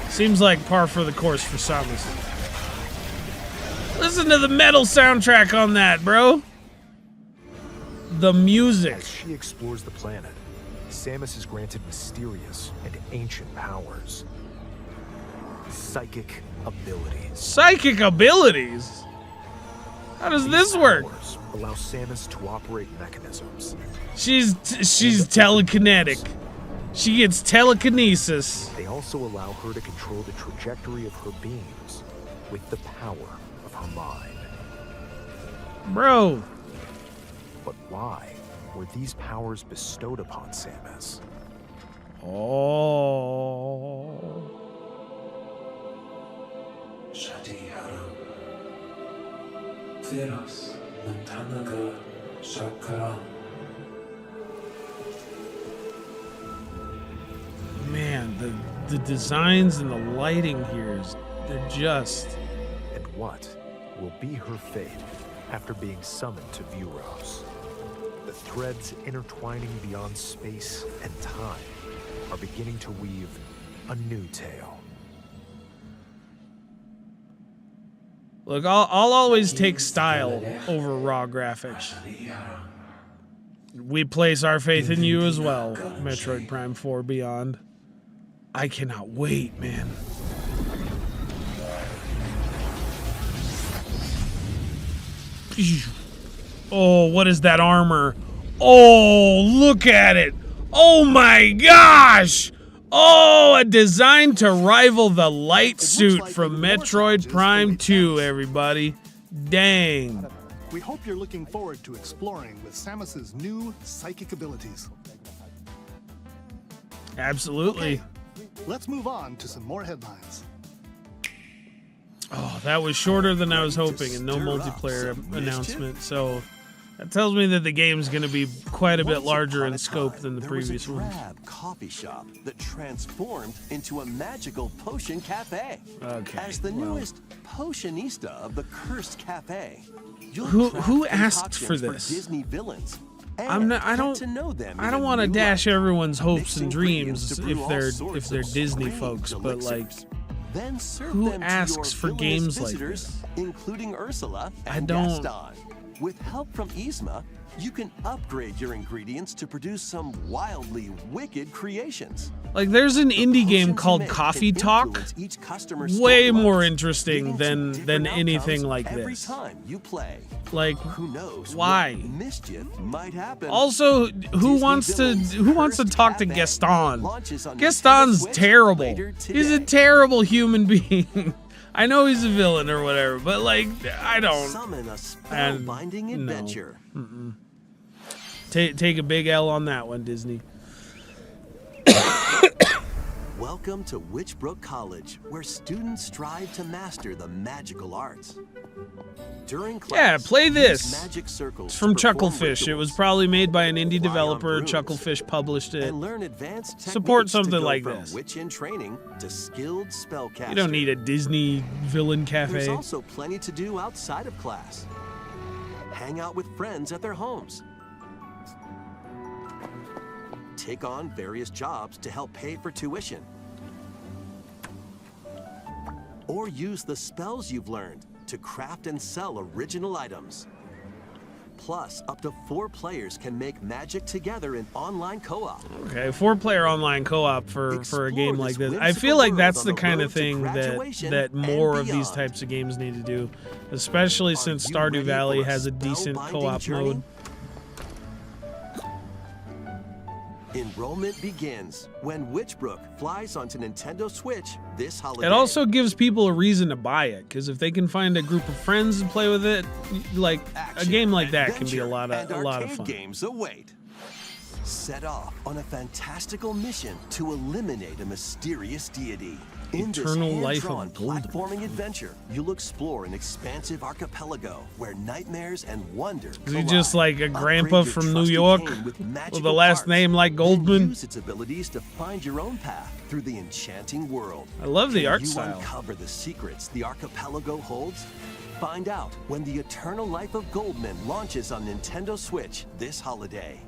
Seems like par for the course for Samus. Listen to the metal soundtrack on that, bro. The music. As she explores the planet, Samus is granted mysterious and ancient powers. Psychic abilities. Psychic abilities? How does this work? Powers allow Samus to operate mechanisms. She's telekinetic. She gets telekinesis. They also allow her to control the trajectory of her beams with the power of her mind. Bro. But why were these powers bestowed upon Samus? Oh. Man, the designs and the lighting here they're just. And what will be her fate after being summoned to Vuros? The threads intertwining beyond space and time are beginning to weave a new tale. Look, I'll always take style over raw graphics. We place our faith in you as well, Metroid Prime 4 Beyond. I cannot wait, man. Oh, what is that armor? Oh, look at it. Oh my gosh. Oh, a design to rival the light suit like from even more Metroid challenges Prime await 2, Samus. everybody. Dang. We hope you're looking forward to exploring with Samus's new psychic abilities. Absolutely. Let's move on to some more headlines. Oh, that was shorter than I was hoping, and no multiplayer announcement. So that tells me that the game's going to be quite a bit Once larger upon in a scope time, than the there was previous a one. drab coffee shop that transformed into a magical potion cafe. Okay, As the well. newest potionista of the cursed cafe, you'll Who craft asked for concoctions this? Disney villains. I'm not. I get don't. to know them I in don't a want to new dash light. everyone's hopes Mix and ingredients dreams to brew all if sorts they're of Disney strange folks, but like, elixirs. Then serve who them to asks your for villainous games like visitors, this? including Ursula I and don't- Gaston. With help from Yzma, You can upgrade your ingredients to produce some wildly wicked creations. Like, there's an indie Potions game you called make Coffee can Talk. influence each customer's Way storylines, more interesting leading to than different anything outcomes like every this. time you play. Like, Who knows why? what mischief might happen. also, who wants to talk to Gaston? Gaston's terrible. He's a terrible human being. I know he's a villain or whatever, but like, I don't. Summon a spellbinding no. adventure. Take a big L on that one, Disney. Welcome to Witchbrook College, where students strive to master the magical arts. During class, Yeah, play this. use magic circles It's from to perform Chucklefish. It was rituals, probably made by an indie rely on developer. runes, Chucklefish published it. and learn advanced Support techniques something to go like from this. witch in training to skilled spellcaster. You don't need a Disney villain There's cafe. also plenty to do outside of class. Hang out with friends at their homes. Take on various jobs to help pay for tuition. Or use the spells you've learned to craft and sell original items. Plus, up to 4 players can make magic together in online co-op. Okay, 4-player online co-op for a Explore game like this this. I whimsical feel like world that's on the the kind road of to thing graduation that and more of these beyond. types of games need to do, especially since you Stardew ready Valley for a has a decent spellbinding co-op journey? mode. Enrollment begins when Witchbrook flies onto Nintendo Switch this holiday. It also gives people a reason to buy it, because if they can find a group of friends and play with it, like a Action, game like that can be a adventure, lot and of arcade fun. games await. Set off on a fantastical mission to eliminate a mysterious deity. In this Eternal Life of hand-drawn Goldman. platforming adventure, you'll explore an expansive archipelago where nightmares and wonder Is he collide. just like a Upgrade grandpa your from New trusty York cane with with magical a last parts, name like then Goldman? use its abilities to find your own path through the enchanting world. I love the Can art you style. uncover the secrets the archipelago holds? Find out when the Eternal Life of Goldman launches on Nintendo Switch this holiday.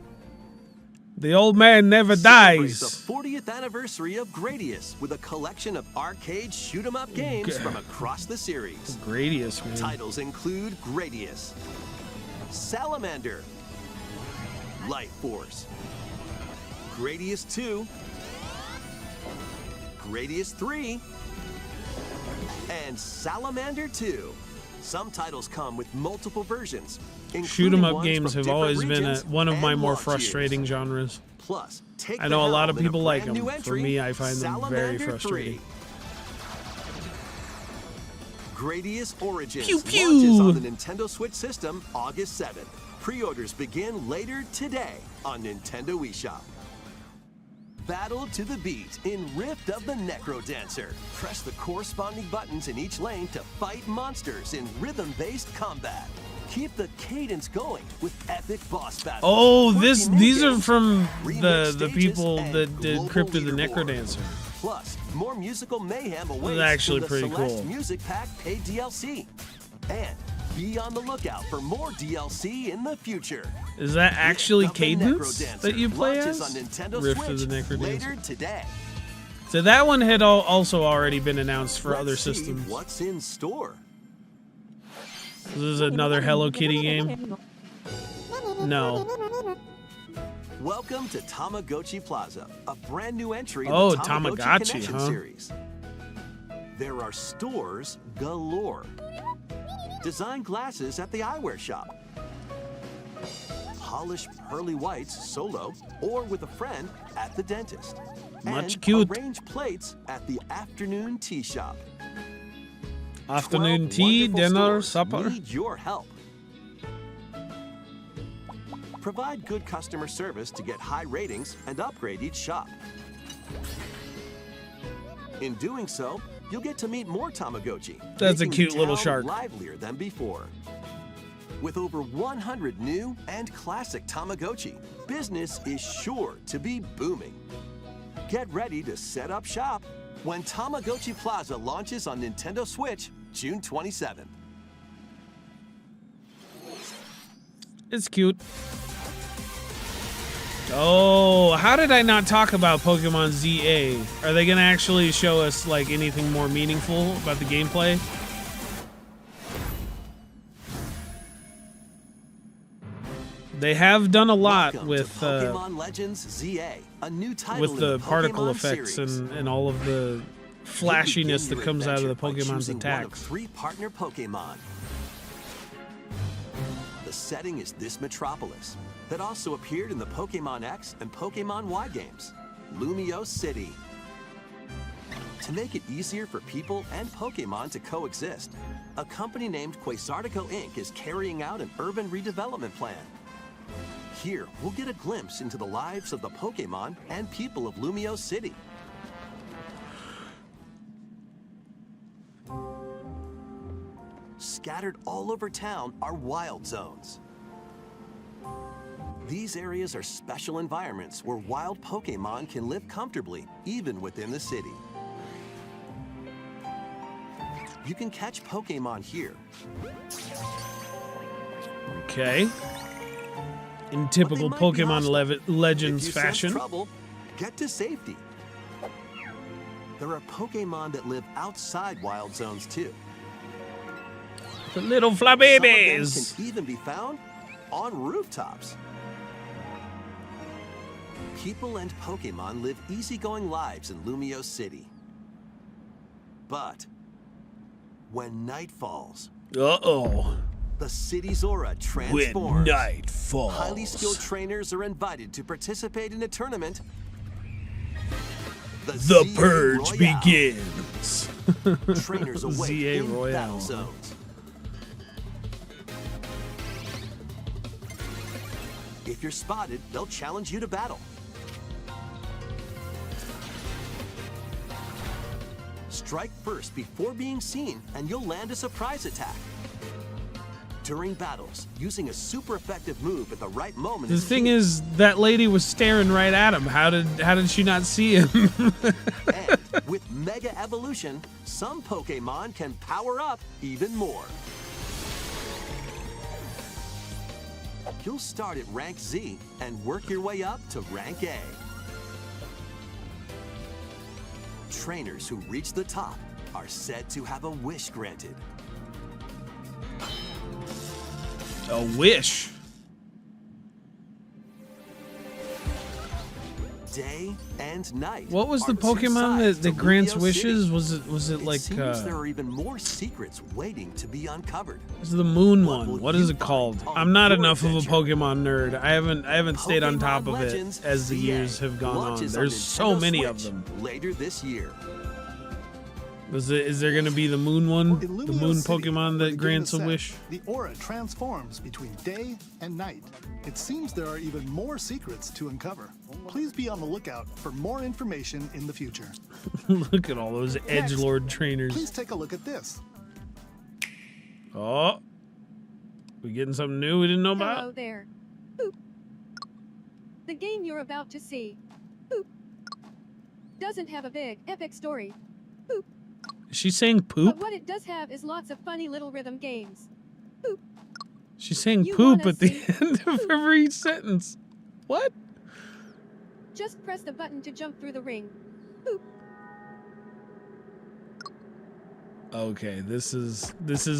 The old man never Celebrate dies. the 40th anniversary of Gradius with a collection of arcade shoot-'em-up games from across the series. Gradius, man. Titles include Gradius, Salamander, Light Force, Gradius 2, Gradius 3, and Salamander 2. Some titles come with multiple versions. Shoot 'em including up ones games from have always different been regions one of my and more launch years. frustrating genres. Plus, take I know the a lot of helm in people like brand new them. For entry, me, I find them very Salamander frustrating. 3. Gradius Origins Pew, pew. launches on the Nintendo Switch system August 7th. Pre-orders begin later today on Nintendo eShop. Battle to the beat in Rift of the Necrodancer. Press the corresponding buttons in each lane to fight monsters in rhythm-based combat. Keep the cadence going with epic boss battles. Oh, quirky these are minigames, from remix the stages, people and that did global Crypt of the leaderboard. Necrodancer. Plus, more musical mayhem awaits actually in the pretty Celeste cool. Music Pack paid DLC. And be on the lookout for more DLC in the future. Is that actually Rift of the Cadence Necrodancer that you play launches as? on Nintendo Rift Switch of the Necrodancer. later today. So that one had also already been announced for other Let's see systems. what's in store? This is another Hello Kitty game? No. Welcome to Tamagotchi Plaza, a brand new entry in Oh, the Tamagotchi Tamagotchi, Connection huh? series. There are stores galore. Design glasses at the eyewear shop. Polish pearly whites solo or with a friend at the dentist. Much and cute. Arrange plates at the afternoon tea shop. Afternoon 12 tea, wonderful dinner, stores supper. Need your help. Provide good customer service to get high ratings and upgrade each shop. In doing so, you'll get to meet more Tamagotchi. That's a making cute the little town shark. livelier than before. With over 100 new and classic Tamagotchi, business is sure to be booming. Get ready to set up shop when Tamagotchi Plaza launches on Nintendo Switch June 27th. It's cute. Oh, how did I not talk about Pokemon ZA? Are they gonna actually show us like anything more meaningful about the gameplay? They have done a lot Welcome with to Pokemon Legends ZA, a new title with in the the particle Pokemon effects series. and all of the You flashiness begin that your comes out of the adventure by Pokemon's choosing one of attacks. 3 partner Pokemon. The setting is this metropolis that also appeared in the Pokemon X and Pokemon Y games, Lumio City. To make it easier for people and Pokemon to coexist, a company named Quasartico Inc. is carrying out an urban redevelopment plan. Here, we'll get a glimpse into the lives of the Pokemon and people of Lumio City. Scattered all over town are wild zones. These areas are special environments where wild Pokemon can live comfortably, even within the city. You can catch Pokemon here. Okay. In but typical they might be Pokemon hostile. Legends If you sense fashion. trouble, get to safety. There are Pokemon that live outside wild zones too. The little Some of them Flabébés. can even be found on rooftops. People and Pokemon live easygoing lives in Lumio City. But when night falls, Uh-oh. the city's aura When transforms. night falls. Highly skilled trainers are invited to participate in a tournament. The ZA purge Royale. begins. Trainers await ZA in Royale. battle zones. If you're spotted, they'll challenge you to battle. Strike first before being seen, and you'll land a surprise attack. During battles, using a super effective move at the right moment. The thing is, that lady was staring right at him. How did she not see him? And with Mega Evolution, some Pokemon can power up even more. You'll start at rank Z and work your way up to rank A. Trainers who reach the top are said to have a wish granted. A wish. Day and night. What was the are two Pokemon sides that to grants Lumio wishes? City. Was it like seems there are even more secrets waiting to be uncovered. this is the moon What one? will What is you it called? find on I'm not your enough of a adventure? Pokemon nerd. I haven't stayed on Pokemon top of it Legends as the ZA years have gone on. launches There's so Nintendo many of Switch them. later this year. Is there going to be the moon one? In The Lumio moon City, Pokemon where the that game grants is a set, wish? The aura transforms between day and night. It seems there are even more secrets to uncover. Please be on the lookout for more information in the future. Look at all those edgelord trainers. Please take a look at this. Oh, we getting something new we didn't know Hello about? there. Boop. The game you're about to see, boop, doesn't have a big, epic story. Boop. Is she saying But poop? what it does have is lots of funny little rhythm games. Boop. She's saying You poop wanna at the see end of every sentence. What? Just press the button to jump through the ring. Boop. Okay, this is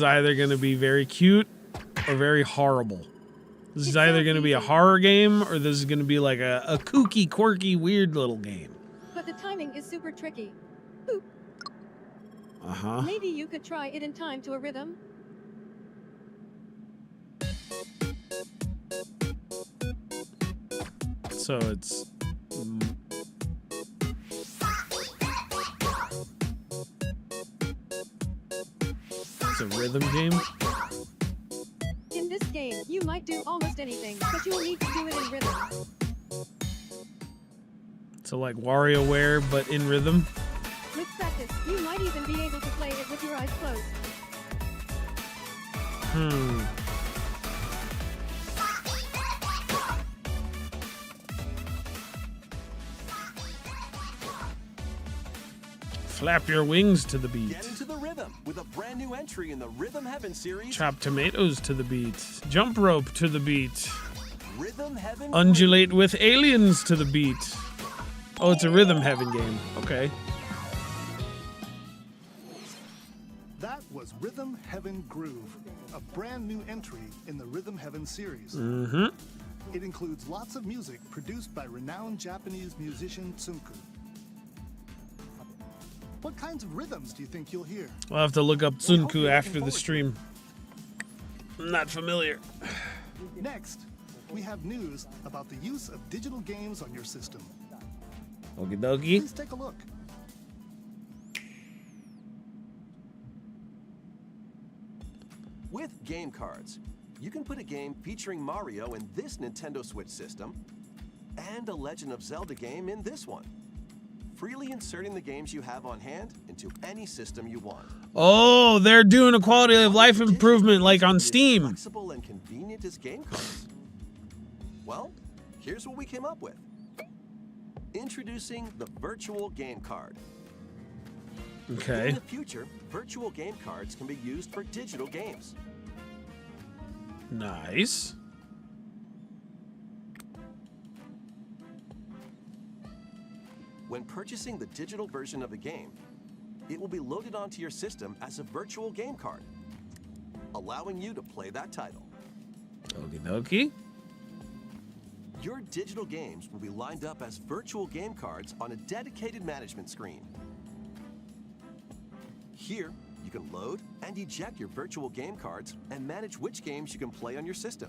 either going to be very cute or very horrible. This is It's either so going to be a easy. horror game or this is going to be like a kooky, quirky, weird little game. But the timing is super tricky. Boop. Uh-huh. Maybe you could try it in time to a rhythm. So it's it's a rhythm game. In this game, you might do almost anything, but you'll need to do it in rhythm. So like WarioWare, but in rhythm. With practice, you might even be able to play it with your eyes closed. Flap your wings to the beat. Get into the rhythm with a brand new entry in the Rhythm Heaven series. Chop tomatoes to the beat. Jump rope to the beat. Rhythm Heaven. Undulate with aliens to the beat. Oh, it's a Rhythm Heaven game. Okay. That was Rhythm Heaven Groove, a brand new entry in the Rhythm Heaven series. It includes lots of music produced by renowned Japanese musician Tsunku. What kinds of rhythms do you think you'll hear? I'll have to look up Tsunku after the stream. I'm not familiar. Next, we have news about the use of digital games on your system. Okie dokie. Please take a look. With game cards, you can put a game featuring Mario in this Nintendo Switch system and a Legend of Zelda game in this one, freely inserting the games you have on hand into any system you want. Oh, they're doing a quality of life improvement like on Steam. Flexible and convenient as game cards. Well, here's what we came up with. Introducing the virtual game card. Okay. In the future, virtual game cards can be used for digital games. Nice. When purchasing the digital version of the game, it will be loaded onto your system as a virtual game card, allowing you to play that title. Okie dokie. Your digital games will be lined up as virtual game cards on a dedicated management screen. Here, you can load and eject your virtual game cards and manage which games you can play on your system.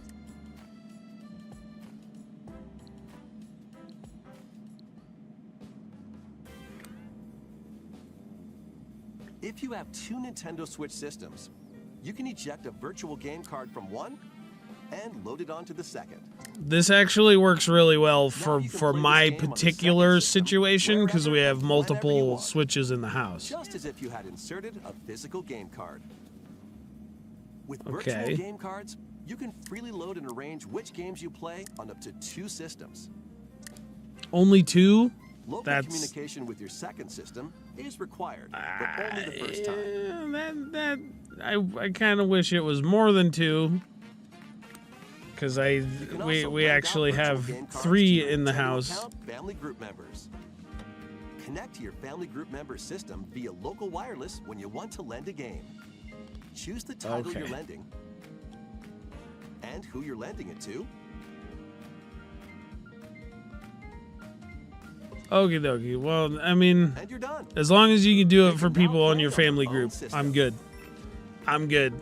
If you have two Nintendo Switch systems, you can eject a virtual game card from one and load it onto the second. This actually works really well for play my this game on the particular second system, situation because we have wherever and whenever you multiple want. Switches in the house. Just as if you had inserted a physical game card. With Okay. virtual game cards, you can freely load and arrange which games you play on up to two systems. Only two? Local That's communication with your second system is required, but only the first time. I kind of wish it was more than two. Because You can also we lend out actually virtual have game cards 3 to your in the Nintendo house. account family group members. Connect to your family group member system via local wireless when you want to lend a game. Choose the title you're Okay. lending and who you're lending it to. Okie dokie. Well, I mean, And you're done. as long as you can do You it for can now people on play your on family your group, phone system. I'm good. I'm good.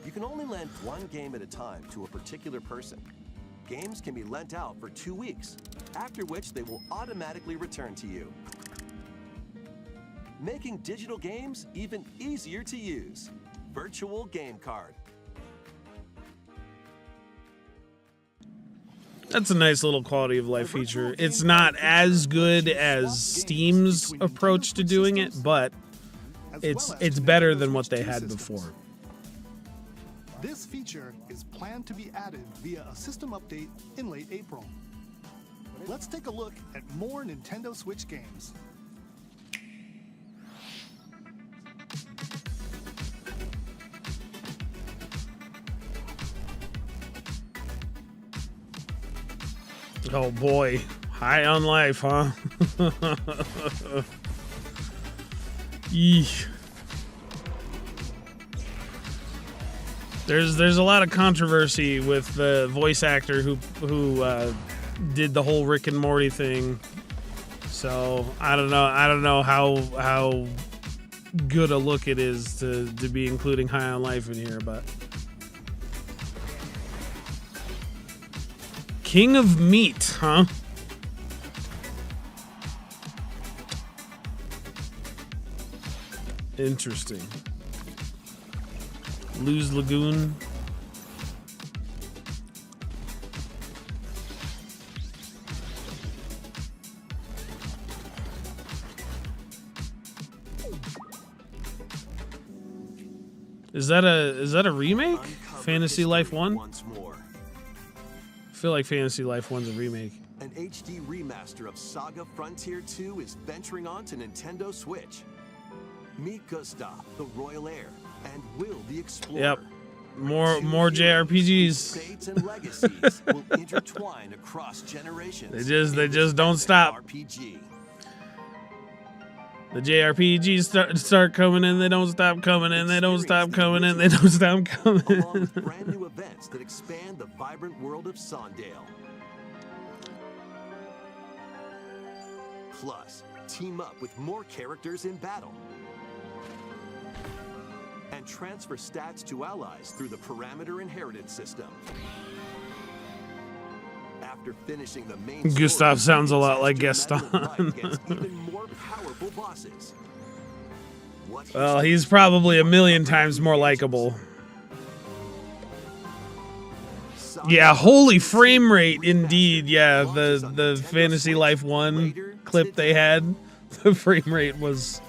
You can only lend one game at a time to a particular person. Games can be lent out for 2 weeks, after which they will automatically return to you. Making digital games even easier to use. Virtual Game Card. That's a nice little quality of life feature. It's not as good as Steam's approach to doing it, but as it's well as better Nintendo than what Switch they 2 had systems. before. This feature is planned to be added via a system update in late April. Let's take a look at more Nintendo Switch games. Oh boy, high on life, huh? Yeesh. There's a lot of controversy with the voice actor who did the whole Rick and Morty thing. So I don't know how good a look it is to be including High on Life in here, but King of Meat, huh? Interesting. Lose Lagoon. Is that a remake? Uncover Fantasy Life history 1? Once more. I feel like Fantasy Life 1's a remake. An HD remaster of SaGa Frontier 2 is venturing on to Nintendo Switch. Meet Gustav, the Royal Heir, and Will the Explorer. Yep. More Two heroes JRPGs. whose fates and legacies will intertwine across generations. They just in this don't epic stop. RPG. The JRPGs start coming in, they don't stop coming in, they don't stop coming in, they don't stop coming Along in. with brand new events that expand the vibrant world of Sondale. Plus, team up with more characters in battle. And transfer stats to allies through the parameter inheritance system. After finishing the main Gustav story, sounds a lot like access to Gaston. Method of Life against even more powerful bosses. What Well, he's probably a million times more likable. Yeah, holy frame rate indeed. Yeah, the Fantasy Life 1 clip they had, the frame rate was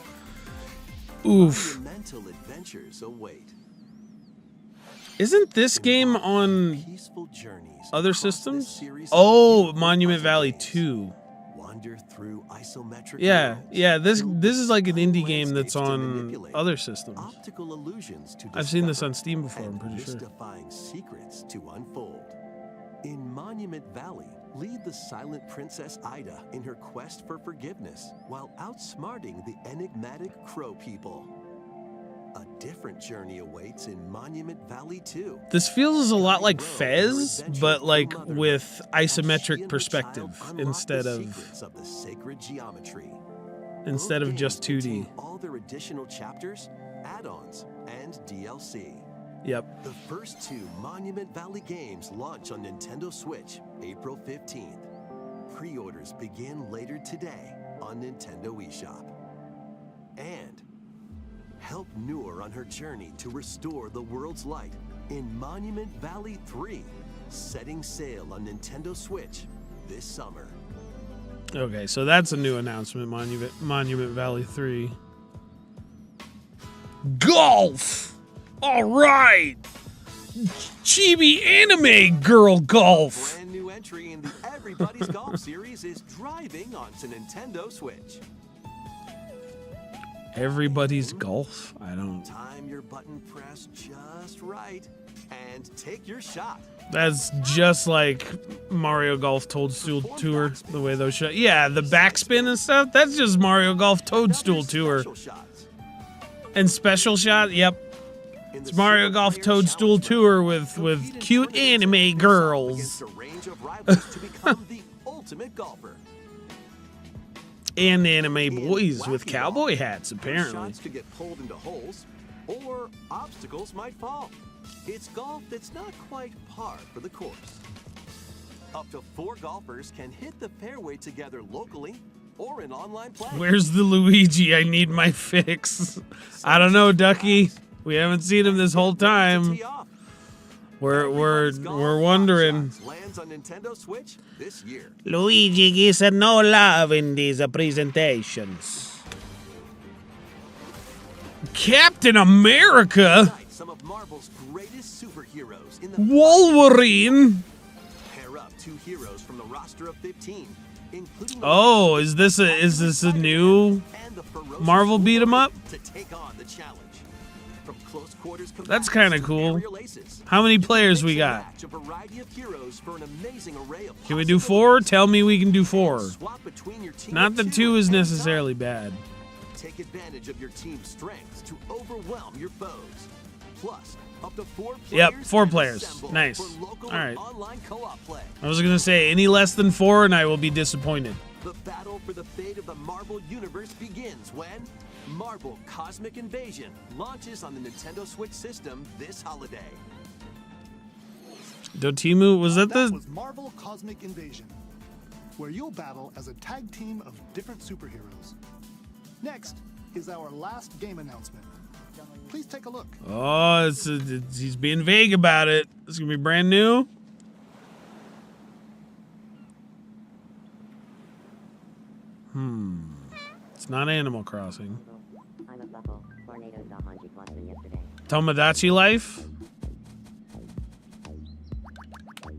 oof. Monumental adventures await. Isn't this game on Peaceful journeys other across this systems? series of Oh, beautiful Monument puzzle Valley games. 2. Wander through isometric Yeah, worlds, yeah, this build is like an indie fun game that's landscapes to on manipulate, other systems. optical illusions to I've seen this discover, on Steam before, I'm and pretty sure. mystifying secrets to unfold. In Monument Valley, lead the silent Princess Ida in her quest for forgiveness while outsmarting the enigmatic Crow people. A different journey awaits in Monument Valley 2. This feels a lot like Fez, but like with isometric perspective instead of the sacred geometry. instead of just 2D. All their additional chapters, add-ons, and DLC. Yep. The first two Monument Valley games launch on Nintendo Switch April 15th. Pre-orders begin later today on Nintendo eShop. And help Noor on her journey to restore the world's light in Monument Valley 3, setting sail on Nintendo Switch this summer. Okay, so that's a new announcement, Monument Valley 3. Golf! All right! Chibi anime girl golf! Brand new entry in the Everybody's Golf series is driving onto Nintendo Switch. Everybody's golf? I don't... Time your button press just right and take your shot. That's just like Mario Golf Toadstool Tour, the way those shots... Yeah, the backspin and stuff, that's just Mario Golf Toadstool Tour. Special shots. And special shot, yep. In It's the Mario single Golf player Toadstool challenge Tour mode, with compete in cute tournaments anime against girls. a range of rivals to become the ultimate golfer. And anime In boys with wacky cowboy golf, hats, your apparently. shots could get pulled into holes, or obstacles might fall. It's golf that's not quite par for the course. Up to 4 golfers can hit the fairway together locally or in online play. Where's the Luigi? I need my fix. I don't know, Ducky. We haven't seen him this whole time. We're wondering. Lands on Nintendo Switch this year. Luigi gets no love in these presentations. Captain America? Some of Marvel's greatest superheroes in the Wolverine? pair up 2 heroes from the roster of 15, including Oh, is this a new and the ferocious Marvel beat 'em up? to take on the challenge. From close quarters That's combats kinda to cool. aerial aces, How many players we mix and got? match a variety of heroes for an amazing array of Can we do 4? possibilities. Tell me we can do 4. Swap between your team Not of that 2 is anytime. necessarily bad. Take advantage of your team's strengths to overwhelm your foes. Plus, up to 4 players. Yep, 4 can players. assemble Nice. for local All and right. online co-op play. I was gonna say any less than 4 and I will be disappointed. The battle for the fate of the Marvel Universe begins when Marvel Cosmic Invasion launches on the Nintendo Switch system this holiday. Dotemu, was that That the... was Marvel Cosmic Invasion, where you'll battle as a tag team of different superheroes. Next is our last game announcement. Please take a look. Oh, he's being vague about it. It's gonna be brand new. It's not Animal Crossing. Tomodachi Life?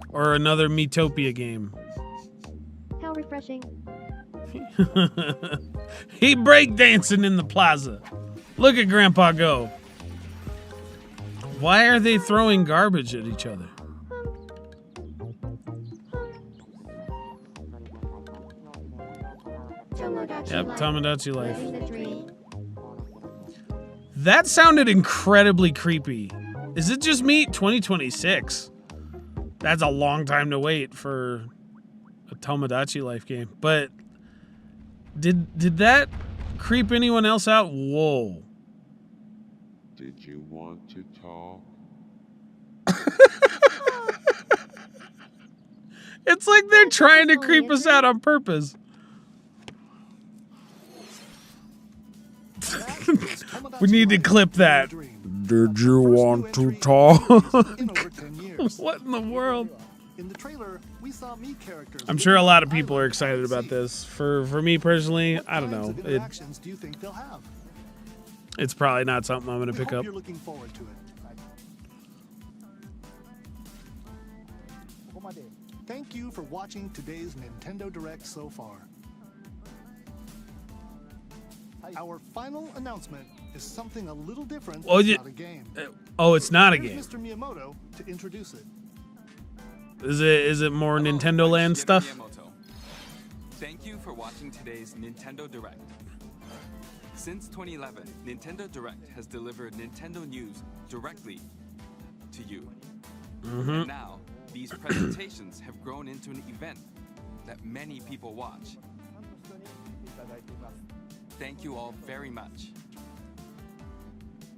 Or another Miitopia game? How refreshing. He breakdancing in the plaza. Look at Grandpa go. Why are they throwing garbage at each other? Yep, Tomodachi Life. Living the dream. That sounded incredibly creepy. Is it just me? 2026. That's a long time to wait for a Tomodachi Life game. But did that creep anyone else out? Whoa. Did you want to talk? It's like they're trying to creep us out on purpose. We need to clip that. Did you want to talk? In over 10 years. What in the world? In the trailer, we saw Mii characters. I'm sure a lot of people are excited about this. For me personally, I don't know. What kinds of interactions do you think they'll have? It's probably not something I'm going to We pick hope up. You're looking forward to it. Thank you for watching today's Nintendo Direct so far. Our final announcement is something a little different. Oh, It's yeah. not a game. Oh, it's not a Here's game. Mr. Miyamoto to introduce it. Is it more Nintendo Land stuff? Miyamoto. Thank you for watching today's Nintendo Direct. Since 2011, Nintendo Direct has delivered Nintendo news directly to you. And now, these presentations have grown into an event that many people watch. Thank you all very much.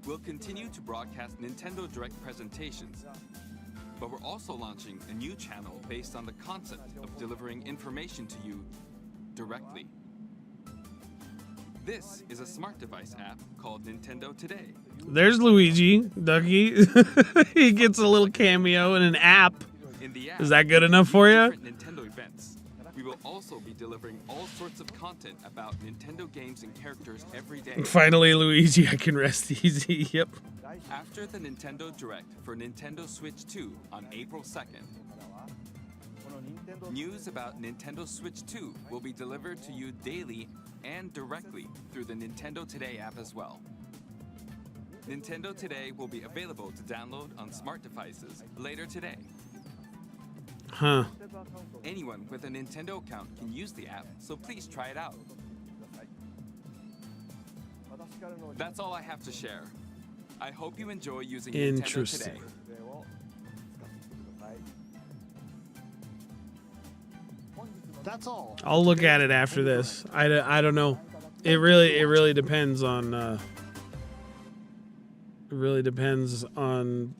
We'll continue to broadcast Nintendo Direct presentations, but we're also launching a new channel based on the concept of delivering information to you directly. This is a smart device app called Nintendo Today. There's Luigi, Ducky. He gets a little cameo in an app. In the app, Is that good enough for you? different Nintendo events. We will also be delivering all sorts of content about Nintendo games and characters every day. Finally, Luigi, I can rest easy. Yep. After the Nintendo Direct for Nintendo Switch 2 on April 2nd, news about Nintendo Switch 2 will be delivered to you daily and directly through the Nintendo Today app as well. Nintendo Today will be available to download on smart devices later today. Huh. Anyone with a Nintendo account can use the app, so please try it out. That's all I have to share. I hope you enjoy using Nintendo Interesting. Today. That's all. I'll look at it after this. I don't know. It really depends on. It really depends on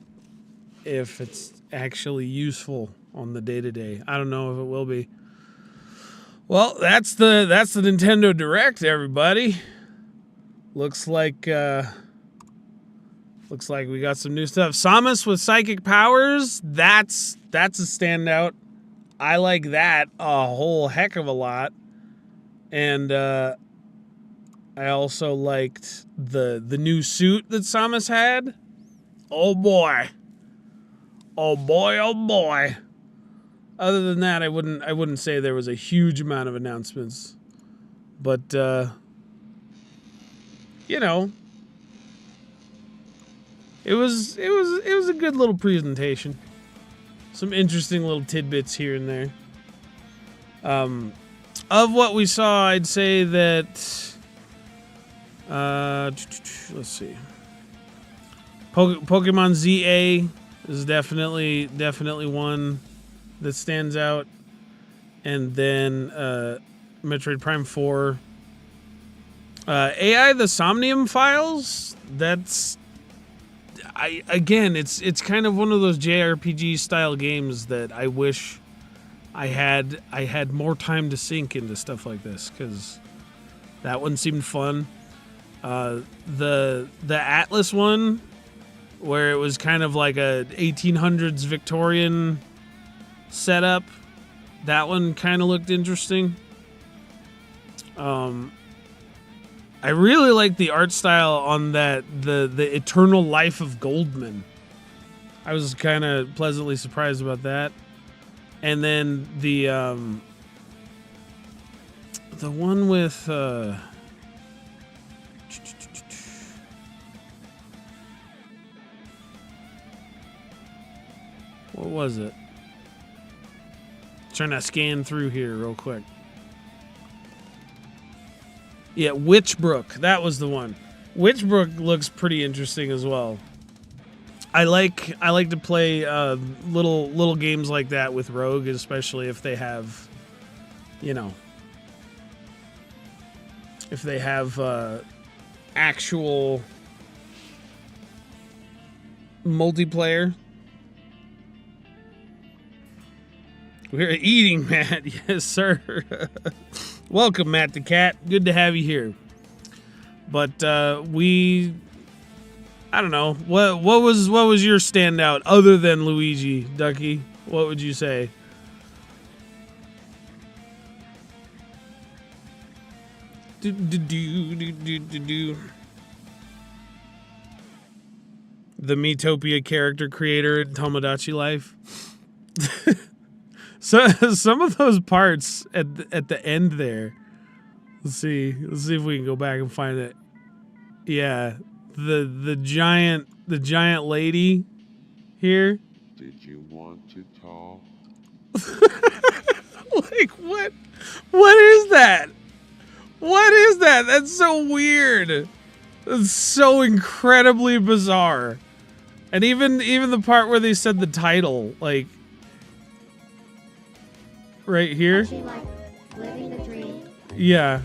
if it's actually useful on the day-to-day. I don't know if it will be. Well, that's the Nintendo Direct, everybody. Looks like we got some new stuff. Samus with psychic powers. That's a standout. I like that a whole heck of a lot. And I also liked the new suit that Samus had. Oh boy. Oh boy, oh boy. Other than that, I wouldn't say there was a huge amount of announcements. But you know, it was a good little presentation. Some interesting little tidbits here and there. Of what we saw, I'd say that let's see. Pokemon ZA is definitely one that stands out, and then Metroid Prime 4. AI the Somnium files. It's kind of one of those JRPG style games that I wish I had more time to sink into stuff like this, because that one seemed fun. The Atlus one, where it was kind of like a 1800s Victorian setup, that one kind of looked interesting. I really like the art style on the Eternal Life of Goldman. I was kind of pleasantly surprised about that. And then the one with what was it? Trying to scan through here real quick. Yeah, Witchbrook. That was the one. Witchbrook looks pretty interesting as well. I like to play little games like that with Rogue, especially if they have, you know, if they have actual multiplayer. We're eating, Matt. Yes, sir. Welcome, Matt the Cat. Good to have you here. But I don't know. What was your standout other than Luigi, Ducky? What would you say? The Miitopia character creator at Tomodachi Life. So some of those parts at the end there. Let's see if we can go back and find it. Yeah, the giant lady here. Did you want to talk? Like what? What is that? What is that? That's so weird. That's so incredibly bizarre. And even the part where they said the title, like right here. Living the dream. Yeah.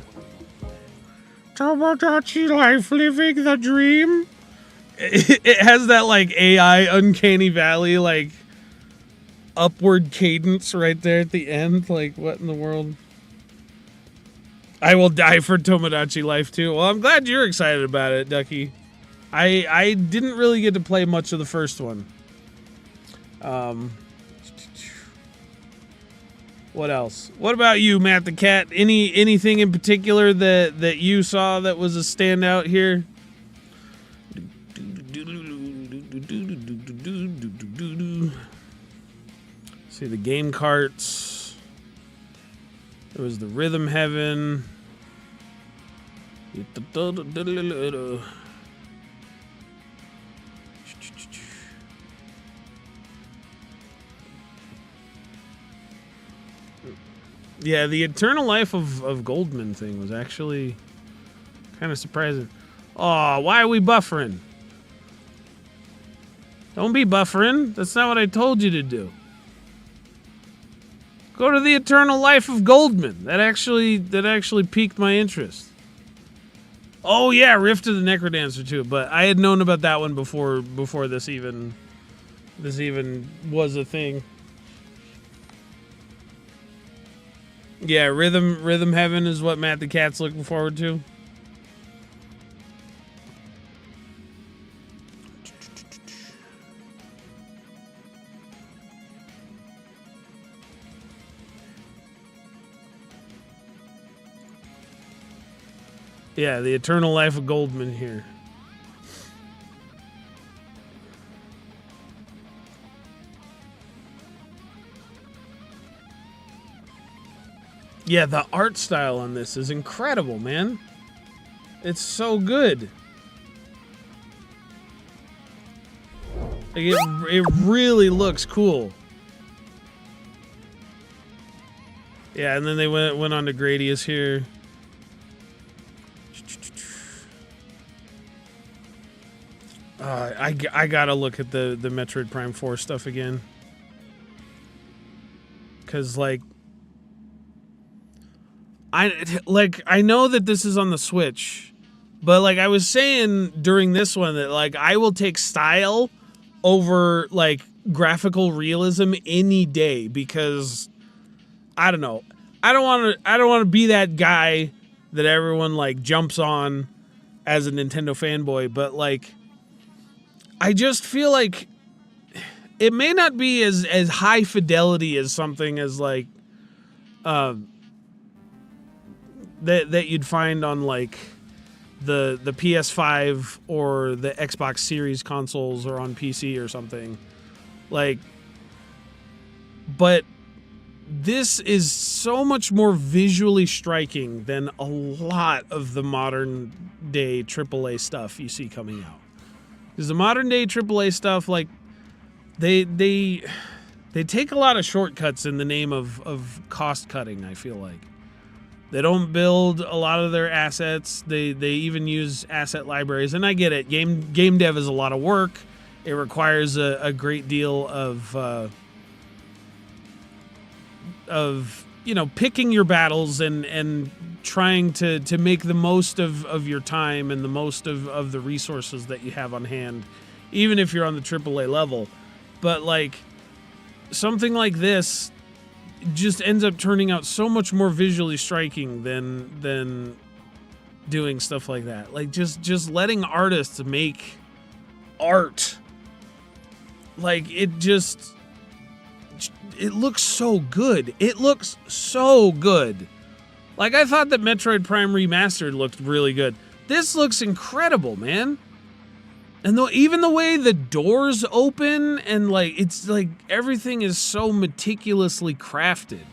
Tomodachi Life, living the dream. It has that like AI Uncanny Valley like upward cadence right there at the end. Like what in the world? I will die for Tomodachi Life too. Well, I'm glad you're excited about it, Ducky. I didn't really get to play much of the first one. What else? What about you, Matt the Cat? Anything in particular that you saw that was a standout here? See the game carts. There was the Rhythm Heaven. Yeah, the Eternal Life of Goldman thing was actually kind of surprising. Oh, why are we buffering? Don't be buffering. That's not what I told you to do. Go to the Eternal Life of Goldman. That actually piqued my interest. Oh yeah, Rift of the Necrodancer too. But I had known about that one before this even was a thing. Yeah, Rhythm Heaven is what Matt the Cat's looking forward to. Yeah, the Eternal Life of Goldman here. Yeah, the art style on this is incredible, man. It's so good. Like it really looks cool. Yeah, and then they went on to Gradius here. I gotta look at the Metroid Prime 4 stuff again. Cause like I know that this is on the Switch, but like I was saying during this one that like I will take style over like graphical realism any day because I don't know. I don't want to be that guy that everyone like jumps on as a Nintendo fanboy, but like I just feel like it may not be as high fidelity as something as like that you'd find on like the PS5 or the Xbox Series consoles or on PC or something. Like, but this is so much more visually striking than a lot of the modern day AAA stuff you see coming out. Because the modern day AAA stuff, like, they take a lot of shortcuts in the name of cost cutting, I feel like. They don't build a lot of their assets. They even use asset libraries, and I get it. Game dev is a lot of work. It requires a great deal of picking your battles and trying to make the most of your time and the most of the resources that you have on hand, even if you're on the AAA level. But like something like this just ends up turning out so much more visually striking than doing stuff like that. Like just letting artists make art. Like it looks so good. It looks so good. Like I thought that Metroid Prime Remastered looked really good. This looks incredible, man. And even the way the doors open and like it's like everything is so meticulously crafted.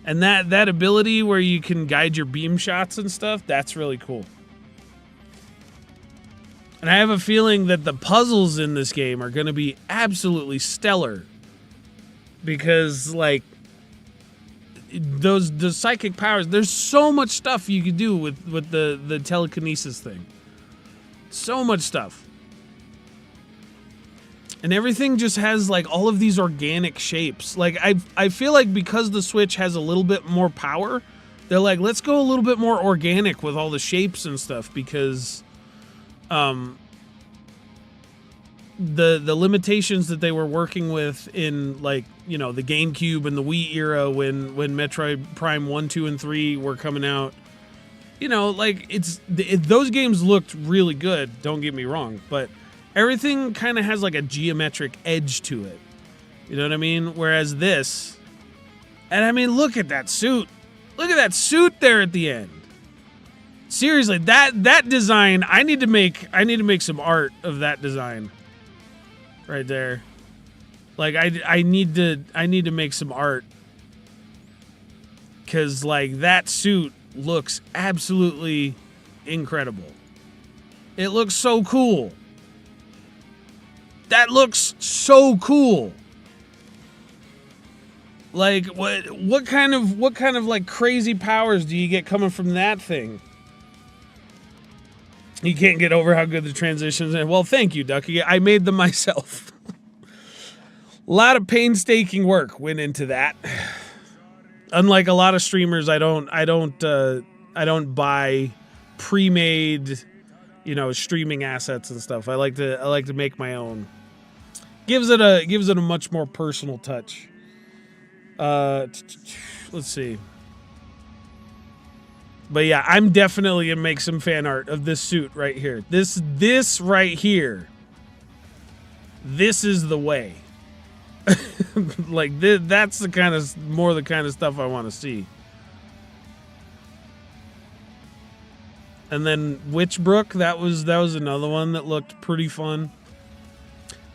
And that ability where you can guide your beam shots and stuff, that's really cool. And I have a feeling that the puzzles in this game are going to be absolutely stellar. Because like the psychic powers, there's so much stuff you could do with the telekinesis thing. So much stuff. And everything just has like all of these organic shapes. Like I feel like because the Switch has a little bit more power, they're like, let's go a little bit more organic with all the shapes and stuff, because the limitations that they were working with in like, you know, the GameCube and the Wii era when Metroid Prime 1, 2, and 3 were coming out. You know, like those games looked really good, don't get me wrong, but everything kind of has like a geometric edge to it. You know what I mean? Whereas this, and I mean, look at that suit. Look at that suit there at the end. Seriously, that design, I need to make some art of that design. Right there. Like I need to make some art. 'Cause like that suit looks absolutely incredible. It looks so cool. That looks so cool. Like what kind of like crazy powers do you get coming from that thing? You can't get over how good the transitions are. Well, thank you, Ducky. I made them myself. A lot of painstaking work went into that. Unlike a lot of streamers, I don't buy pre-made, you know, streaming assets and stuff. I like to make my own. Gives it a much more personal touch. Let's see. But yeah, I'm definitely gonna make some fan art of this suit right here. This right here. This is the way. Like that's the kind of stuff I want to see. And then Witchbrook, that was another one that looked pretty fun.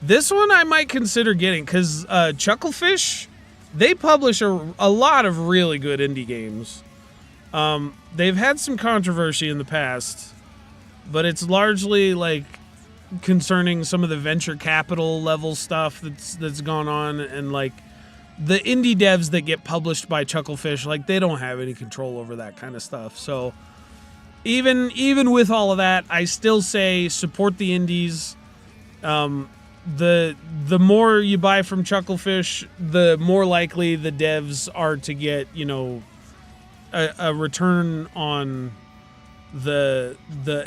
This one I might consider getting because Chucklefish, they publish a lot of really good indie games. They've had some controversy in the past, but it's largely like concerning some of the venture capital level stuff that's gone on, and like the indie devs that get published by Chucklefish, like they don't have any control over that kind of stuff. So even with all of that, I still say support the indies. The more you buy from Chucklefish, the more likely the devs are to get, you know, a return on the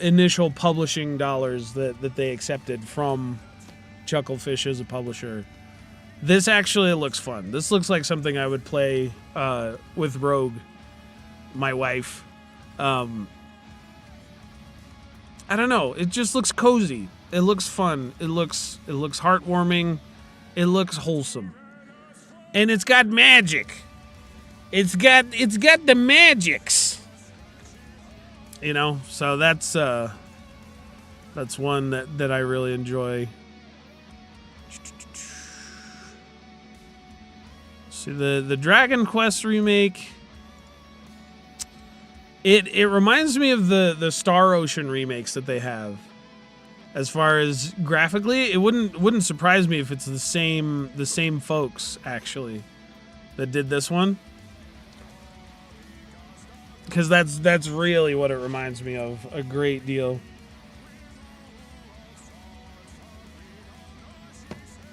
initial publishing dollars that they accepted from Chucklefish as a publisher. This actually looks fun. This looks like something I would play with Rogue, my wife. I don't know. It just looks cozy. It looks fun. It looks heartwarming. It looks wholesome. And it's got magic. It's got the magics. You know, so that's one that I really enjoy. See the Dragon Quest remake. It reminds me of the Star Ocean remakes that they have. As far as graphically, it wouldn't surprise me if it's the same folks actually that did this one. because that's really what it reminds me of a great deal.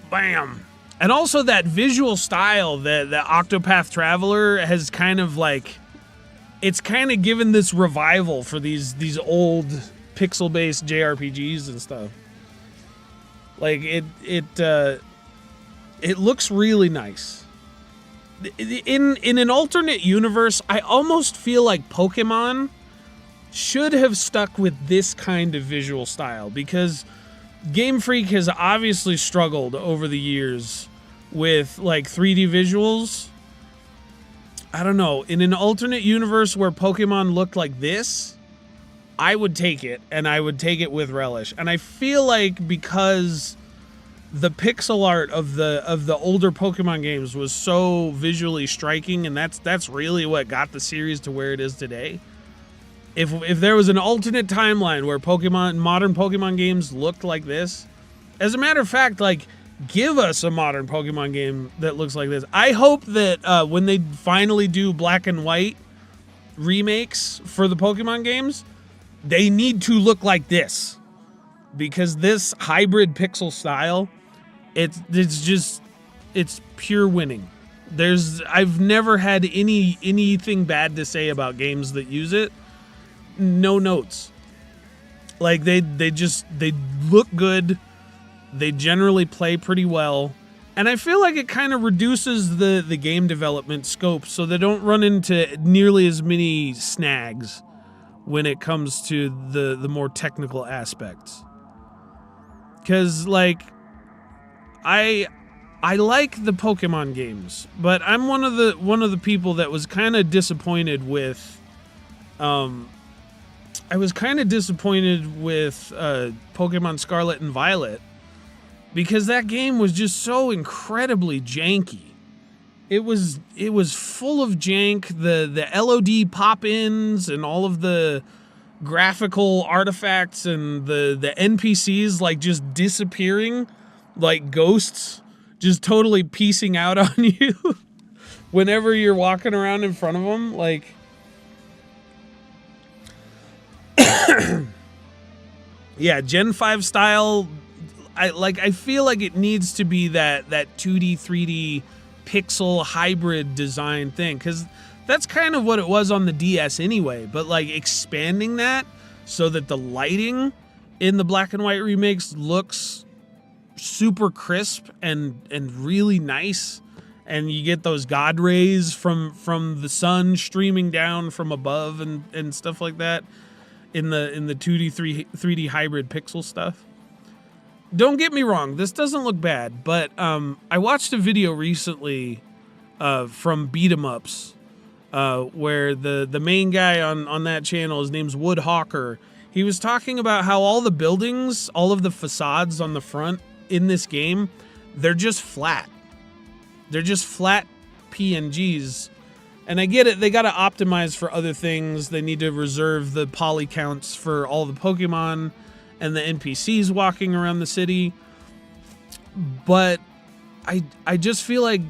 Bam. And also that visual style that the Octopath Traveler has kind of like, it's kind of given this revival for these old pixel-based JRPGs and stuff. Like it looks really nice. In an alternate universe, I almost feel like Pokemon should have stuck with this kind of visual style, because Game Freak has obviously struggled over the years with like 3D visuals. I don't know. In an alternate universe where Pokemon looked like this, I would take it, and I would take it with relish. And I feel like because the pixel art of the older Pokemon games was so visually striking, and that's really what got the series to where it is today. If there was an alternate timeline where modern Pokemon games looked like this, as a matter of fact, like, give us a modern Pokemon game that looks like this. I hope that when they finally do black and white remakes for the Pokemon games, they need to look like this, because this hybrid pixel style, it's pure winning. I've never had anything bad to say about games that use it. No notes. Like they look good. They generally play pretty well. And I feel like it kind of reduces the game development scope, so they don't run into nearly as many snags when it comes to the more technical aspects. Cause like I like the Pokemon games, but I'm one of the people that was kind of disappointed with Pokemon Scarlet and Violet, because that game was just so incredibly janky. It was full of jank. The LOD pop-ins and all of the graphical artifacts and the NPCs like just disappearing like ghosts, just totally piecing out on you whenever you're walking around in front of them. Like, yeah, Gen 5 style. I feel like it needs to be that 2D, 3D pixel hybrid design thing, because that's kind of what it was on the DS anyway. But like expanding that so that the lighting in the black and white remakes looks super crisp and really nice, and you get those god rays from the sun streaming down from above and stuff like that in the 2D 3D hybrid pixel stuff. Don't get me wrong, this doesn't look bad, but I watched a video recently from Beat 'em Ups where the main guy on that channel, his name's Wood Hawker. He was talking about how all the buildings, all of the facades on the front in this game, they're just flat. They're just flat PNGs. And I get it, they got to optimize for other things. They need to reserve the poly counts for all the Pokemon and the NPCs walking around the city. But I just feel like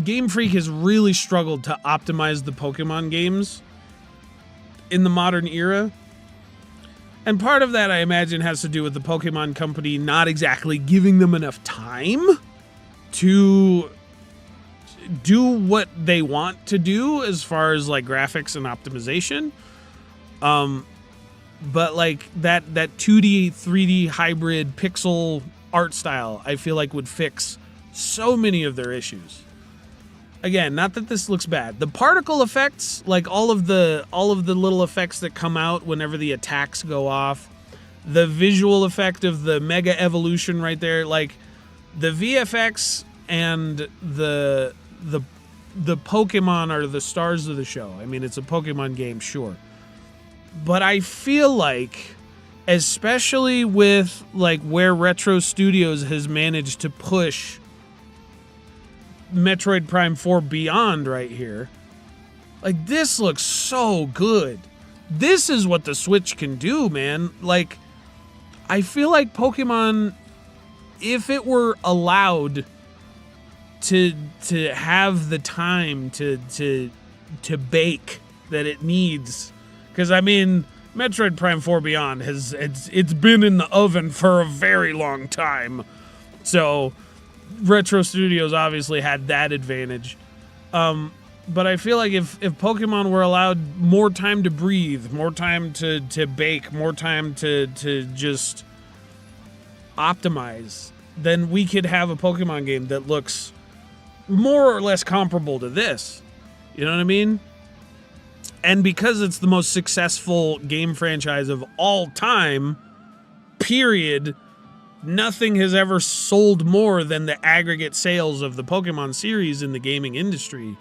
Game Freak has really struggled to optimize the Pokemon games in the modern era. And part of that, I imagine, has to do with the Pokemon Company not exactly giving them enough time to do what they want to do as far as like graphics and optimization. But like that 2D, 3D hybrid pixel art style, I feel like would fix so many of their issues. Again, not that this looks bad. The particle effects, like all of the little effects that come out whenever the attacks go off, the visual effect of the Mega Evolution right there, like the VFX and the Pokemon are the stars of the show. I mean, it's a Pokemon game, sure. But I feel like, especially with like where Retro Studios has managed to push Metroid Prime 4 Beyond right here, like this looks so good. This is what the Switch can do, man. Like, I feel like Pokemon, if it were allowed to have the time to bake that it needs. Because, I mean, Metroid Prime 4 Beyond it's been in the oven for a very long time. So, Retro Studios obviously had that advantage. But I feel like if Pokemon were allowed more time to breathe, more time to bake, more time to just optimize, then we could have a Pokemon game that looks more or less comparable to this. You know what I mean? And because it's the most successful game franchise of all time, period, nothing has ever sold more than the aggregate sales of the Pokemon series in the gaming industry.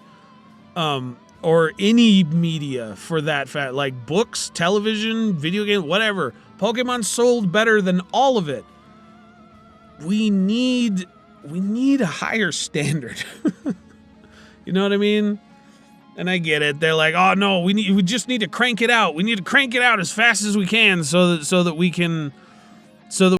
Or any media for that fact, like books, television, video game, whatever. Pokemon sold better than all of it. We need a higher standard. You know what I mean? And I get it. They're like, oh no, we just need to crank it out. We need to crank it out as fast as we can so that we can